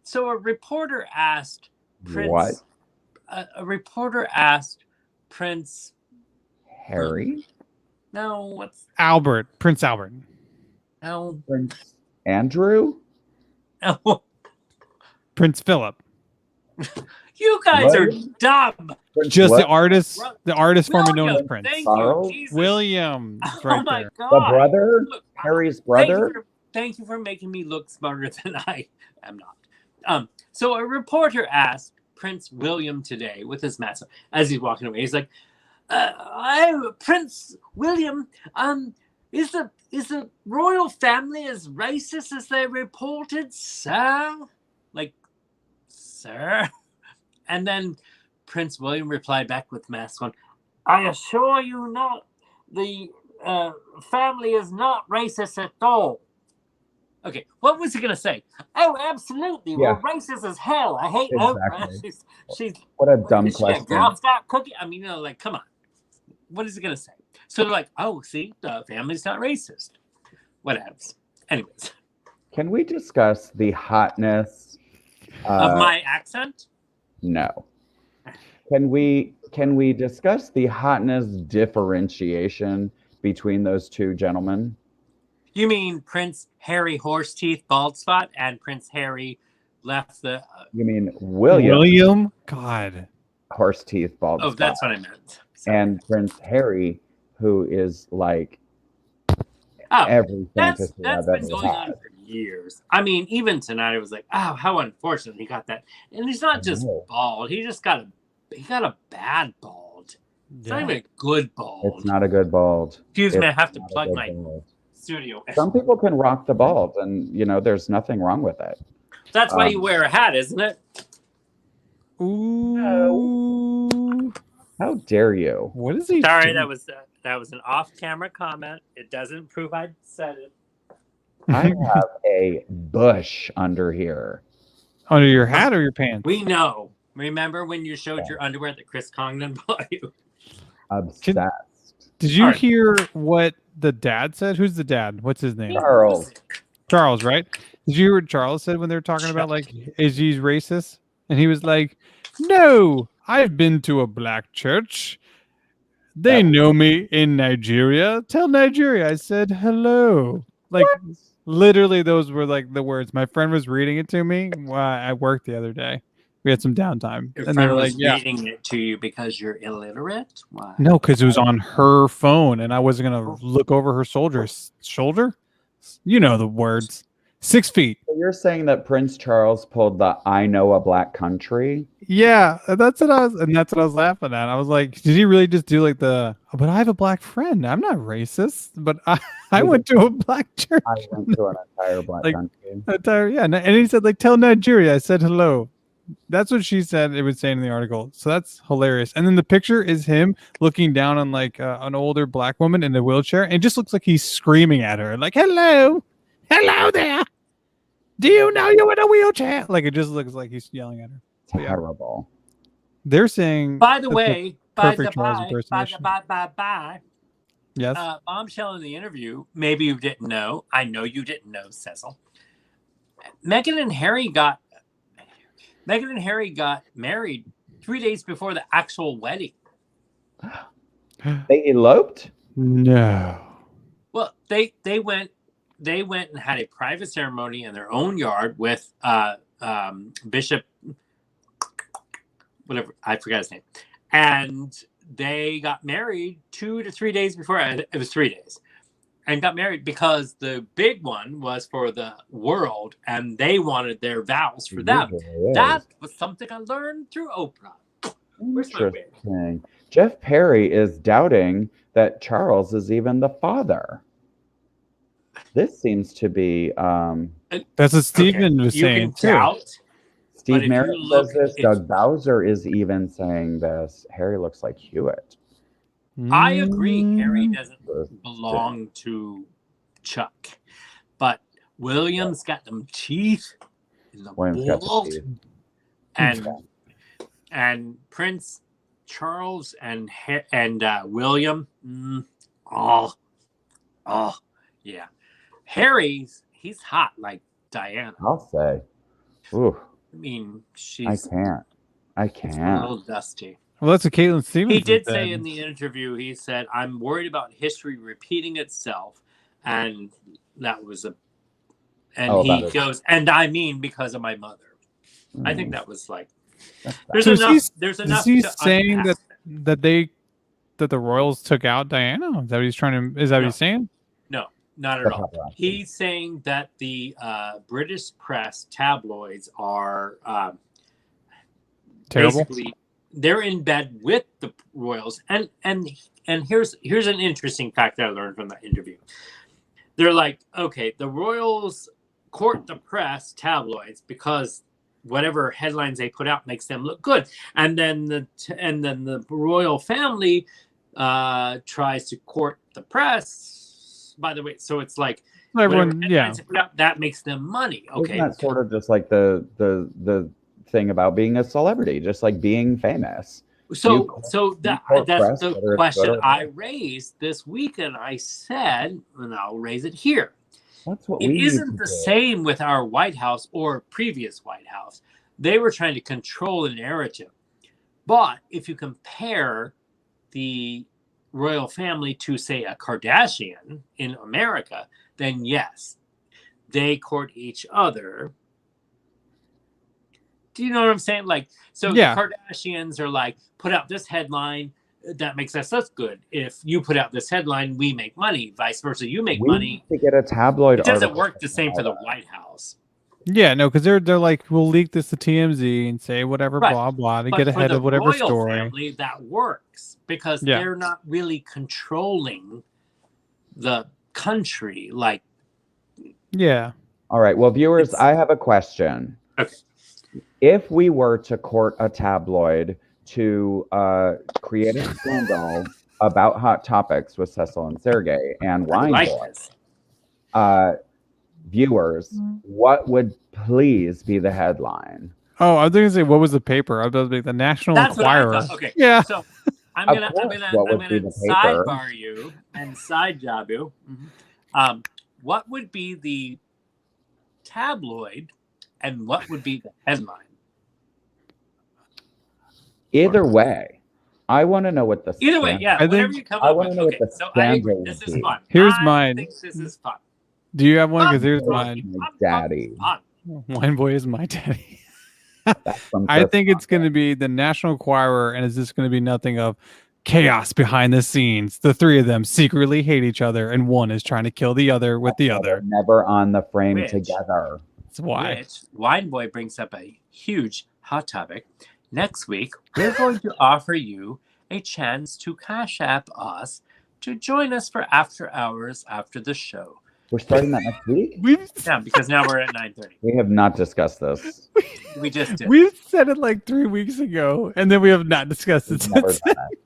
So a reporter asked Prince. What? A reporter asked Prince. Harry? No, what's Prince Albert. no? Prince Andrew? No. Prince Philip. You guys are William? dumb. Prince Just the what? artist formerly known as William, Prince. thank Charles? you, Jesus. William. It's Oh right my there. God. The brother? Look, Harry's Thank you, brother? thank you for making me look smarter than I am not. So a reporter asked Prince William today with his mask on, as he's walking away. He's like, Prince William, is the royal family as racist as they reported, sir? Like, sir? And then Prince William replied back with mask on, I assure you not, the family is not racist at all. Okay, what was he going to say? Oh, absolutely. Yeah. We're racist as hell. I hate Exactly. Oprah. She's What a dumb is she a question. Girl Scout cookie? I mean, like, come on. What is he going to say? So they're like, oh, see, the family's not racist. Whatevs. Anyways. Can we discuss the hotness Of my accent? No. Can we discuss the hotness differentiation between those two gentlemen? You mean Prince Harry Horse Teeth Bald Spot and Prince Harry left the... You mean William? William? God. Horse teeth, bald spot. That's what I meant. Sorry. And Prince Harry, who is like every fantasy that's I've been ever going on had. for years. I mean, even tonight, I was like, oh, how unfortunate he got that. And he's not just bald. He just got a bad bald. It's not even a good bald. It's not a good bald. Excuse me, I It's have to not a plug good my bald. studio. Some people can rock the bald, and there's nothing wrong with it. That's why you wear a hat, isn't it? Ooh. How dare you? What is he Sorry, doing? that was an off-camera comment. It doesn't prove I said it. I have a bush under here. Under your hat or your pants? We know. Remember when you showed your underwear that Chris Congdon bought you? Obsessed. Did you hear what the dad said? Who's the dad? What's his name? Charles. Charles, right? Did you hear what Charles said when they were talking about, like, is he racist? And he was like, no, I've been to a black church. They know me in Nigeria. Tell Nigeria I said hello. Like, literally, those were like the words. My friend was reading it to me at work the other day. We had some downtime. Your and they friend were was like, yeah. reading it to you because you're illiterate? Why? No, because it was on her phone and I wasn't going to look over her shoulder. You know the words. 6 feet. So you're saying that Prince Charles pulled the "I know a black country"? Yeah, that's what I was laughing at. I was like, did he really just do like but I have a black friend. I'm not racist, but I went to a black church. I went to an entire black country. And he said, like, tell Nigeria I said hello. That's what she said it was saying in the article. So that's hilarious. And then the picture is him looking down on like an older black woman in a wheelchair, and it just looks like he's screaming at her, like, hello there. Do you know you're in a wheelchair? Like, it just looks like he's yelling at her. Terrible. They're saying, by the way, perfect Charles impersonation. Yes. Bombshell in the interview, maybe you didn't know. I know you didn't know, Cecil. Meghan and Harry got married 3 days before the actual wedding. They eloped? No. Well, they went and had a private ceremony in their own yard with Bishop, whatever, I forgot his name, and they got married 2 to 3 days before. It was 3 days, and got married because the big one was for the world, and they wanted their vows for them. That was something I learned through Oprah. Interesting. Jeff Perry is doubting that Charles is even the father. This seems to be that's what Stephen was saying too. Steve Merritt says this. Doug Bowser is even saying this. Harry looks like Hewitt. I agree. Harry doesn't belong to Chuck, but William's got them teeth in the bald, and Prince Charles and William. Yeah. Harry's he's hot like Diana. I'll say. Ooh. I mean, she's. I can't. A little dusty. Well, that's what Caitlin Stevens. He did say in the interview. He said, "I'm worried about history repeating itself," and that was a. And he goes, "And I mean because of my mother." I think that was like There's So enough. is There's enough. is he to saying unpack. that the royals took out Diana? Is that what he's trying to? Is that what he's saying? No, not at all. He's saying that the British press tabloids are Terrible. basically they're in bed with the royals, and here's an interesting fact that I learned from that interview. They're like, okay, the royals court the press tabloids because whatever headlines they put out makes them look good, and then the royal family tries to court the press. By the way, so it's like Everyone, yeah. they put out, that makes them money. Okay, Isn't that sort of just like the thing about being a celebrity, just like being famous? so that's press, the whether it's question good or I bad. raised this week, and I said, and I'll raise it here. That's what It we isn't need to the do. same with our White House or previous White House. They were trying to control the narrative. But if you compare the royal family to, say, a Kardashian in America, then yes, they court each other. Do you know what I'm saying? Like, so Yeah. the Kardashians are like, put out this headline, that makes us look good. If you put out this headline, we make money. Vice versa, you make We money. need to get a tabloid. It doesn't article work the same for the about that. White House. Yeah, no, because they're like, we'll leak this to TMZ and say whatever, Right. blah blah, to But get for ahead the of whatever royal story. family, that works because Yeah. they're not really controlling the country. Like, Yeah. All right. Well, viewers, It's- I have a question. okay, If we were to court a tabloid to create a scandal about Hot Topics with Cecil and Sureg'ay and I Wine like Boy, this. viewers, what would please be the headline? Oh, I was going to say, what was the paper? I was like the National That's what I Enquirer. thought. Okay, Yeah. so I'm Of gonna course, what would be the paper? sidebar you and side job you. What would be the tabloid, and what would be the headline? Either way, I want to know what the Either way, scandal- yeah, I whatever think- you come I up wanna with. know what Okay, the so I agree. scandal This would is be. fun. Here's I mine. think this is fun. Do you have one? Because here's Fun, mine. My fun, daddy. fun. Wine Boy is my daddy. That's from I Chris think it's Rock. going to be the National Enquirer, and is this going to be nothing of chaos behind the scenes? The three of them secretly hate each other, and one is trying to kill the other with the They're other. never on the frame Which- together. That's why. Which Wine Boy brings up a huge hot topic. Next week, we're going to offer you a chance to Cash App us to join us for after hours after the show. We're starting that next week? We've Yeah, because now we're at 9:30. We have not discussed this. We just did. we said it like 3 weeks ago, and then we have not discussed it We've never since. done it.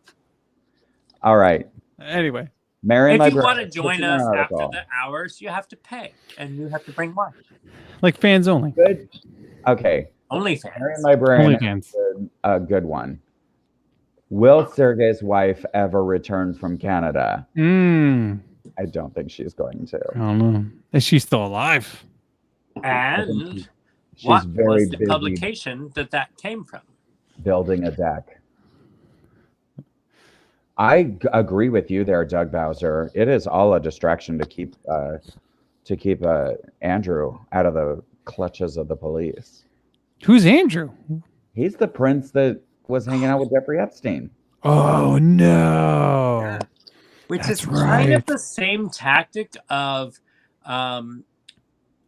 All right. Anyway, Mary, If you want to join us after article. the hours, you have to pay, and you have to bring wine. like fans only. Good. Okay. Mary in OnlyFans. my brain. OnlyFans. A good one. Will Sergey's wife ever return from Canada? I don't think she's going to. I don't know. Is she still alive? And She's what very was the busy publication that came from? building a deck. I agree with you there, Doug Bowser. It is all a distraction to keep Andrew out of the clutches of the police. Who's Andrew? He's the prince that was hanging out with Jeffrey Epstein. Oh no! Which That's is kind of right. the same tactic of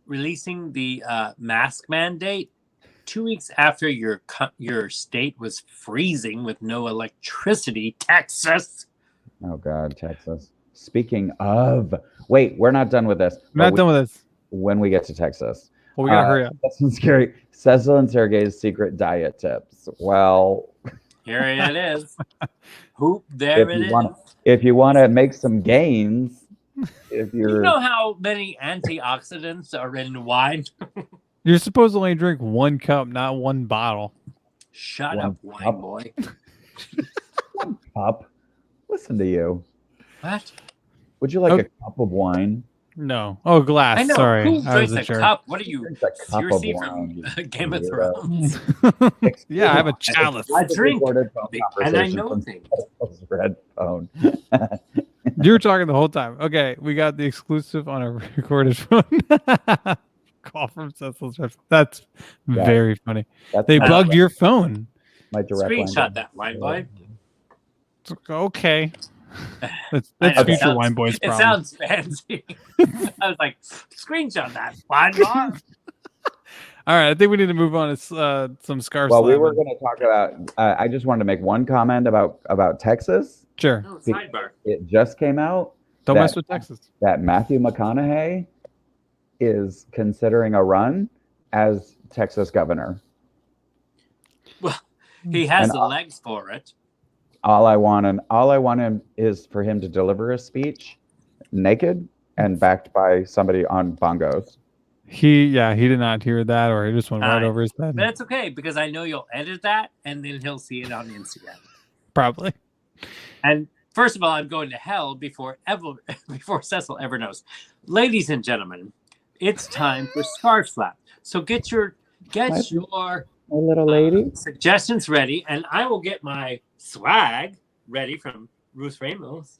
releasing the mask mandate 2 weeks after your state was freezing with no electricity. Texas. Oh God, Texas. Speaking of, wait, we're not done with this. I'm not done with this. When we get to Texas. Well, we gotta hurry up. That's scary. Cecil and Sureg'ay's secret diet tips. Well, Here it is. Hoop, there it is. If you want to make some gains, if You you're know how many antioxidants are in wine? You're supposed to only drink 1 cup, not 1 bottle. Shut One up, wine cup. boy. up, listen to you. What? Would you like Okay. a cup of wine? No. Oh, glass. I know. Sorry, Who I drinks wasn't a sure. cup? What are you, Drink a cup of seriously wine, from you Game of weirdo. Thrones? Yeah, I have a chalice. I drink, Recorded phone and I conversation know from things. Cecil's red phone. You were talking the whole time. Okay, we got the exclusive on a recorded phone Call from Cecil Jeff. That's Yeah. very funny. That's They my bugged direct- your phone. my direct line. Screenshot that, wine boy. Okay. That's I know, future Wine Boy's it problem. sounds fancy. I was like, screenshot that, wine boy. All right, I think we need to move on to some scarf Well, we were slapping. going to talk about. I just wanted to make one comment about Texas. Sure. No, sidebar. It just came out Don't that- mess with Texas. that Matthew McConaughey is considering a run as Texas governor. Well, he has And the legs for it. All I want him is for him to deliver a speech naked and backed by somebody on bongos. He did not hear that, or he just went right Fine. over his head. But it's okay because I know you'll edit that and then he'll see it on Instagram. Probably. And first of all, I'm going to hell before Cecil ever knows. Ladies and gentlemen, it's time for Scarf Slap. So get your My little lady. suggestions ready, and I will get my swag ready from Ruth Ramos.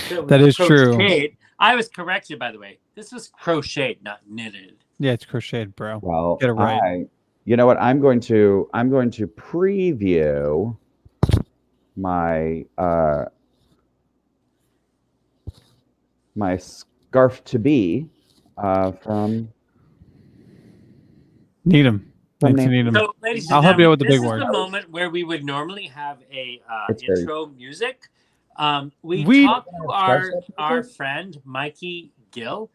That is true. Crocheted. I was corrected, by the way. This was crocheted, not knitted. Yeah, it's crocheted, bro. Well, Get it right. you know what? I'm going to preview my my scarf to be from Need him. From Need to Nancy. need him. So, ladies and I'll help you out with the this big is word. the moment where we would normally have a It's very- intro music. We We- talked to our friend Mikey Gill,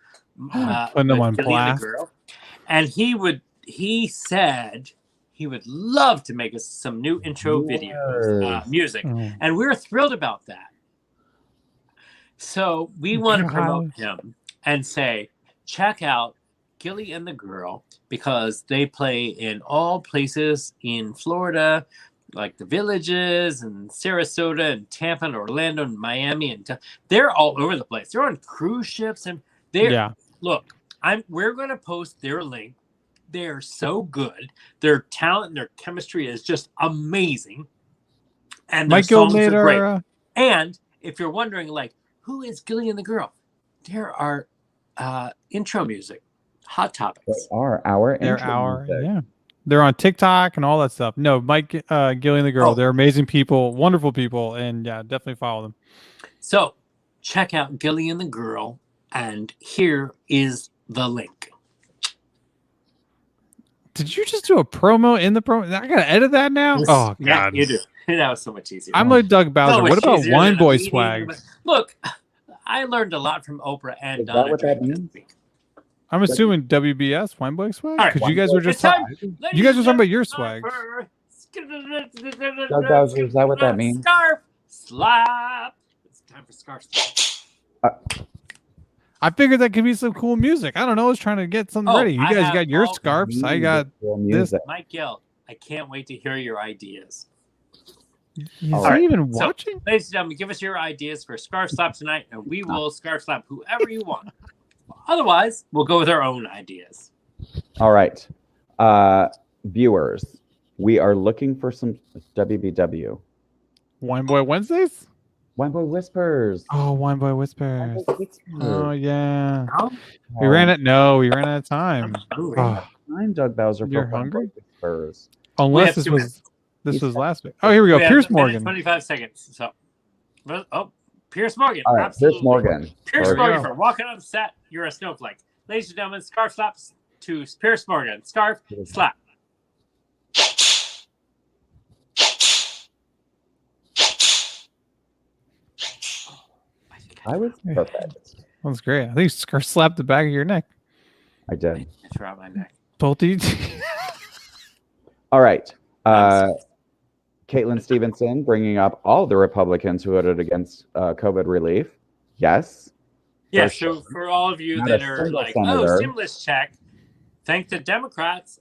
Putting them with on Gilly and the blast. Girl, and he said he would love to make us some new intro videos, Yes. music, Oh. and we're thrilled about that. So we want to God. promote him and say, check out Gilly and the Girl, because they play in all places in Florida, like the Villages and Sarasota and Tampa and Orlando and Miami, and they're all over the place. They're on cruise ships, and Yeah. look, we're going to post their link. They're so good. Their talent and their chemistry is just amazing, and their Michael songs made are great. our And if you're wondering, like, who is Gilly and the Girl? There are intro music, Hot They Topics. are our they're intro our music. yeah. They're on TikTok and all that stuff. No, Mike Gilly and the Girl. Oh. They're amazing people, wonderful people, and yeah, definitely follow them. So check out Gilly and the Girl, and here is the link. Did you just do a promo in the promo? I gotta edit that now. Oh Yeah, god, you do. That was so much easier. I'm like Doug Bowser. So What much about easier Wine than Boy a meeting, swag? but look, I learned a lot from Oprah and Is that Donna what that during this means? week. I'm assuming WBS Wine Boy swag All right, because you guys were just It's time. you guys were talking about your swag. Doug Bowser, is that what that means? Scarf slap. It's time for scarf slap. I figured that could be some cool music. I don't know. I was trying to get something Oh, ready. You I guys have got your all- scarves. I got. music. Mike Gill, I can't wait to hear your ideas. Is All he right. even So- watching? Ladies and gentlemen, give us your ideas for scarf slap tonight, and we will scarf slap whoever you want. Otherwise, we'll go with our own ideas. All right, viewers, we are looking for some WBW. Wine Boy Wednesdays? Wine Boy Whispers. Oh, Wine Boy Wine Whispers. Boy Whispers. Oh yeah. No? We ran out of time. I'm hungry. Oh, I'm Doug Bowser for You're Wine Boy hungry? Whispers. unless have this 2 was minutes. last week. Oh, here we go. We have Pierce a minute and Morgan. 25 seconds. So, Pierce Morgan. All right, absolutely. Pierce Morgan. Pierce There we Morgan go. for walking on set. You're a snowflake. Ladies and gentlemen, scarf slaps to Pierce Morgan. Scarf slap. I was perfect. That's great. I think scarf slapped the back of your neck. I did. It's around my neck. Both of you. All right. Caitlin Stevenson bringing up all the Republicans who voted against COVID relief. Yes. Yeah, For so sure. for all of you Not that a are single like, senator. oh, stimulus check, thank the Democrats,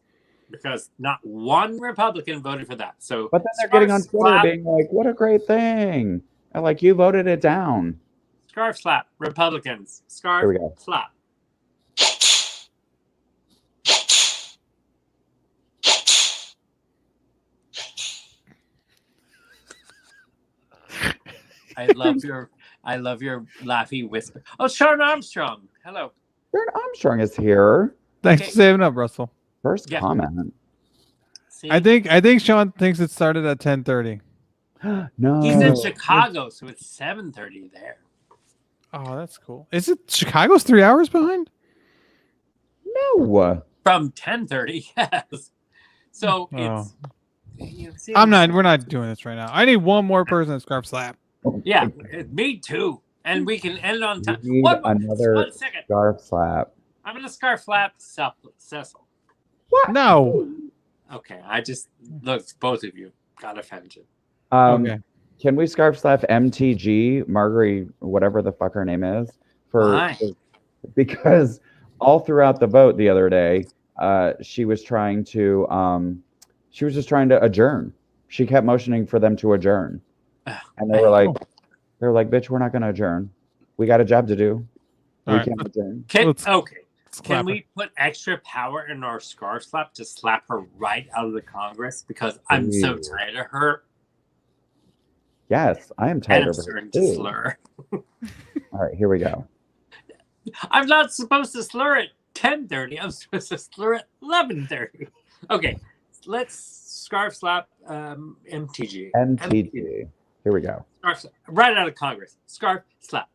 because not one Republican voted for that. So, But then they're scarf getting on Twitter slap, being like, what a great thing. And like, you voted it down. scarf slap, Republicans, scarf Here we go. slap. I love your laughy whisper. Oh, Sharon Armstrong. Hello. Sharon Armstrong is here. Thanks for saving up, Russell. First Yeah. comment. See? I think Sean thinks it started at 10:30. No. He's in Chicago, so it's 7:30 there. Oh, that's cool. Is it Chicago's 3 hours behind? No. From 10:30, yes. So Oh. it's We're not doing this right now. I need one more person to scarf slap. Yeah, me too. And we can end on time. We need another 1 second. scarf slap. I'm gonna scarf flap Cecil. No. Okay, I just looked. Both of you got offended. Okay. Can we scarf slap MTG, Marguerite, whatever the fuck her name is? Because all throughout the vote the other day, she was trying to just trying to adjourn. She kept motioning for them to adjourn. And they were like, bitch, we're not gonna adjourn. We got a job to do. We can't adjourn. Can we put extra power in our scarf slap to slap her right out of the Congress? Because I'm so tired of her. Yes, I am tired of her starting too. to slur. All right, here we go. I'm not supposed to slur at 10:30. I'm supposed to slur at 11:30. Okay, let's scarf slap MTG. MTG. Here we go. Scarf slap. Right out of Congress. Scarf slap.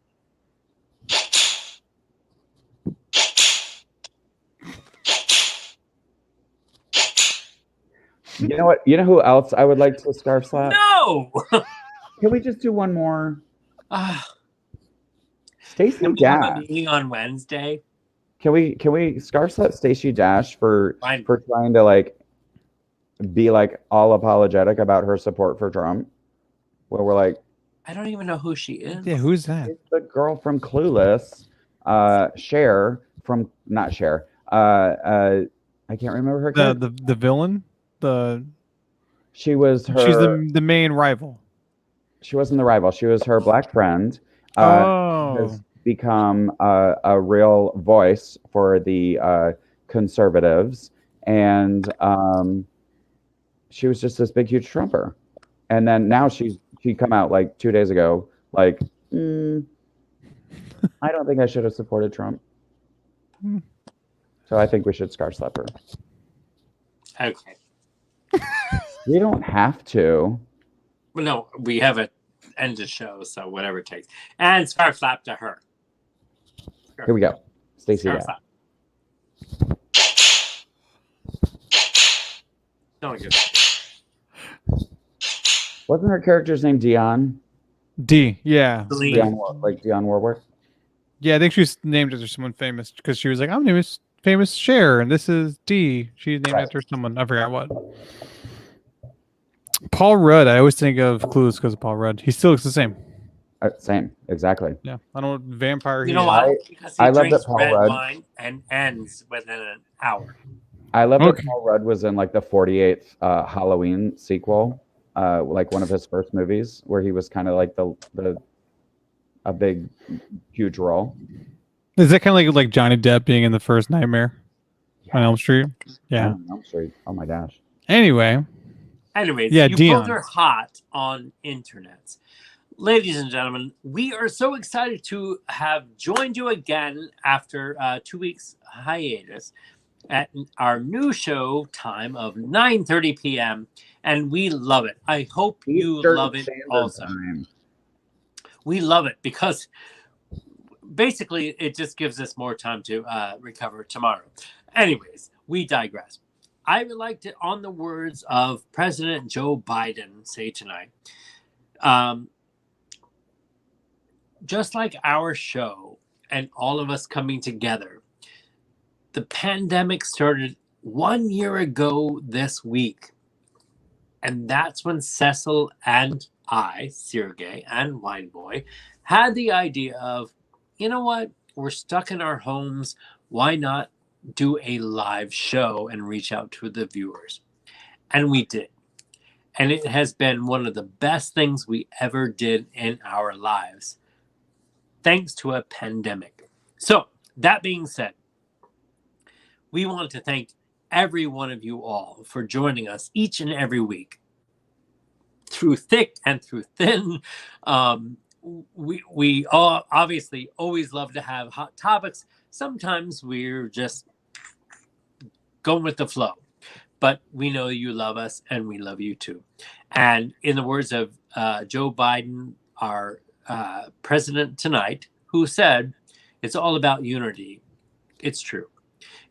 You know what? You know who else I would like to scarf slap? No. Can we just do one more? Stacey Can we Dash. have a meeting on Wednesday? Can we scarf slap Stacey Dash for trying to like be like all apologetic about her support for Trump? Where we're like, I don't even know who she is. Yeah, who's that? It's the girl from Clueless, Cher from not Cher. I can't remember her. The villain. She was her. She's the main rival. She wasn't the rival. She was her black friend. Has become a real voice for the conservatives, and she was just this big, huge Trumper. And then now she come out like 2 days ago, like, I don't think I should have supported Trump. So I think we should scarf slap her. Okay. We don't have to. Well, no, we have an end the show, so whatever it takes. And scarf slap to her. Here we go. Stacey. Don't give. Wasn't her character's name Dion? D, yeah. Dionne Warwick? Yeah, I think she's named after someone famous because she was like, I'm named as famous Cher, and this is D. She's named after someone. I forgot what. Paul Rudd. I always think of Clueless because of Paul Rudd. He still looks the same. Same, exactly. Yeah, I don't know what vampire You know is. why? Because he I love drinks that Paul red Rudd wine and ends within an hour. I love that Paul Rudd was in like the 48th Halloween sequel, like one of his first movies, where he was kind of like a big, huge role. Is that kind of like Johnny Depp being in the first Nightmare on Elm Street? Yeah. Elm Street. Oh my gosh. Anyways, Yeah, you Dion. both are hot on internet. Ladies and gentlemen, we are so excited to have joined you again after 2 weeks hiatus at our new show time of 9:30 p.m. and we love it. I hope you love it also. We love it because basically it just gives us more time to recover tomorrow. Anyways, we digress. I would like to, on the words of President Joe Biden, say tonight, just like our show and all of us coming together, the pandemic started 1 year ago this week. And that's when Cecil and I, Sureg'ay and Wineboy, had the idea of, you know what? We're stuck in our homes. Why not do a live show and reach out to the viewers? And we did. And it has been one of the best things we ever did in our lives, thanks to a pandemic. So, that being said, we want to thank every one of you all for joining us each and every week. Through thick and through thin, we all obviously always love to have hot topics. Sometimes we're just going with the flow. But we know you love us, and we love you too. And in the words of Joe Biden, our president tonight, who said, it's all about unity. It's true.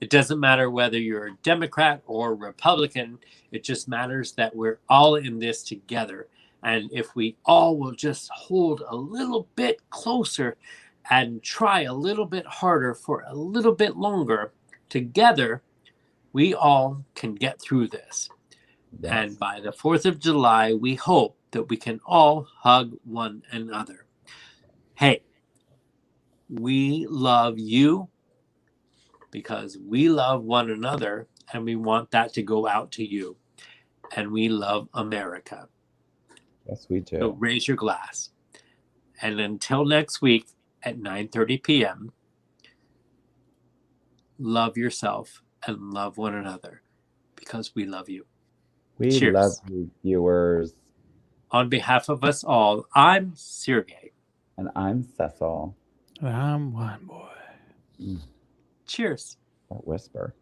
It doesn't matter whether you're a Democrat or Republican. It just matters that we're all in this together. And if we all will just hold a little bit closer and try a little bit harder for a little bit longer, together, we all can get through this. Yes. And by the 4th of July, we hope that we can all hug one another. Hey, we love you because we love one another, and we want that to go out to you. And we love America. Yes, we do. So raise your glass. And until next week at 9:30 p.m., love yourself and love one another because we love you. We Cheers. love you, viewers. On behalf of us all, I'm Sureg'ay. And I'm Cecil. I'm one boy. Cheers. That whisper.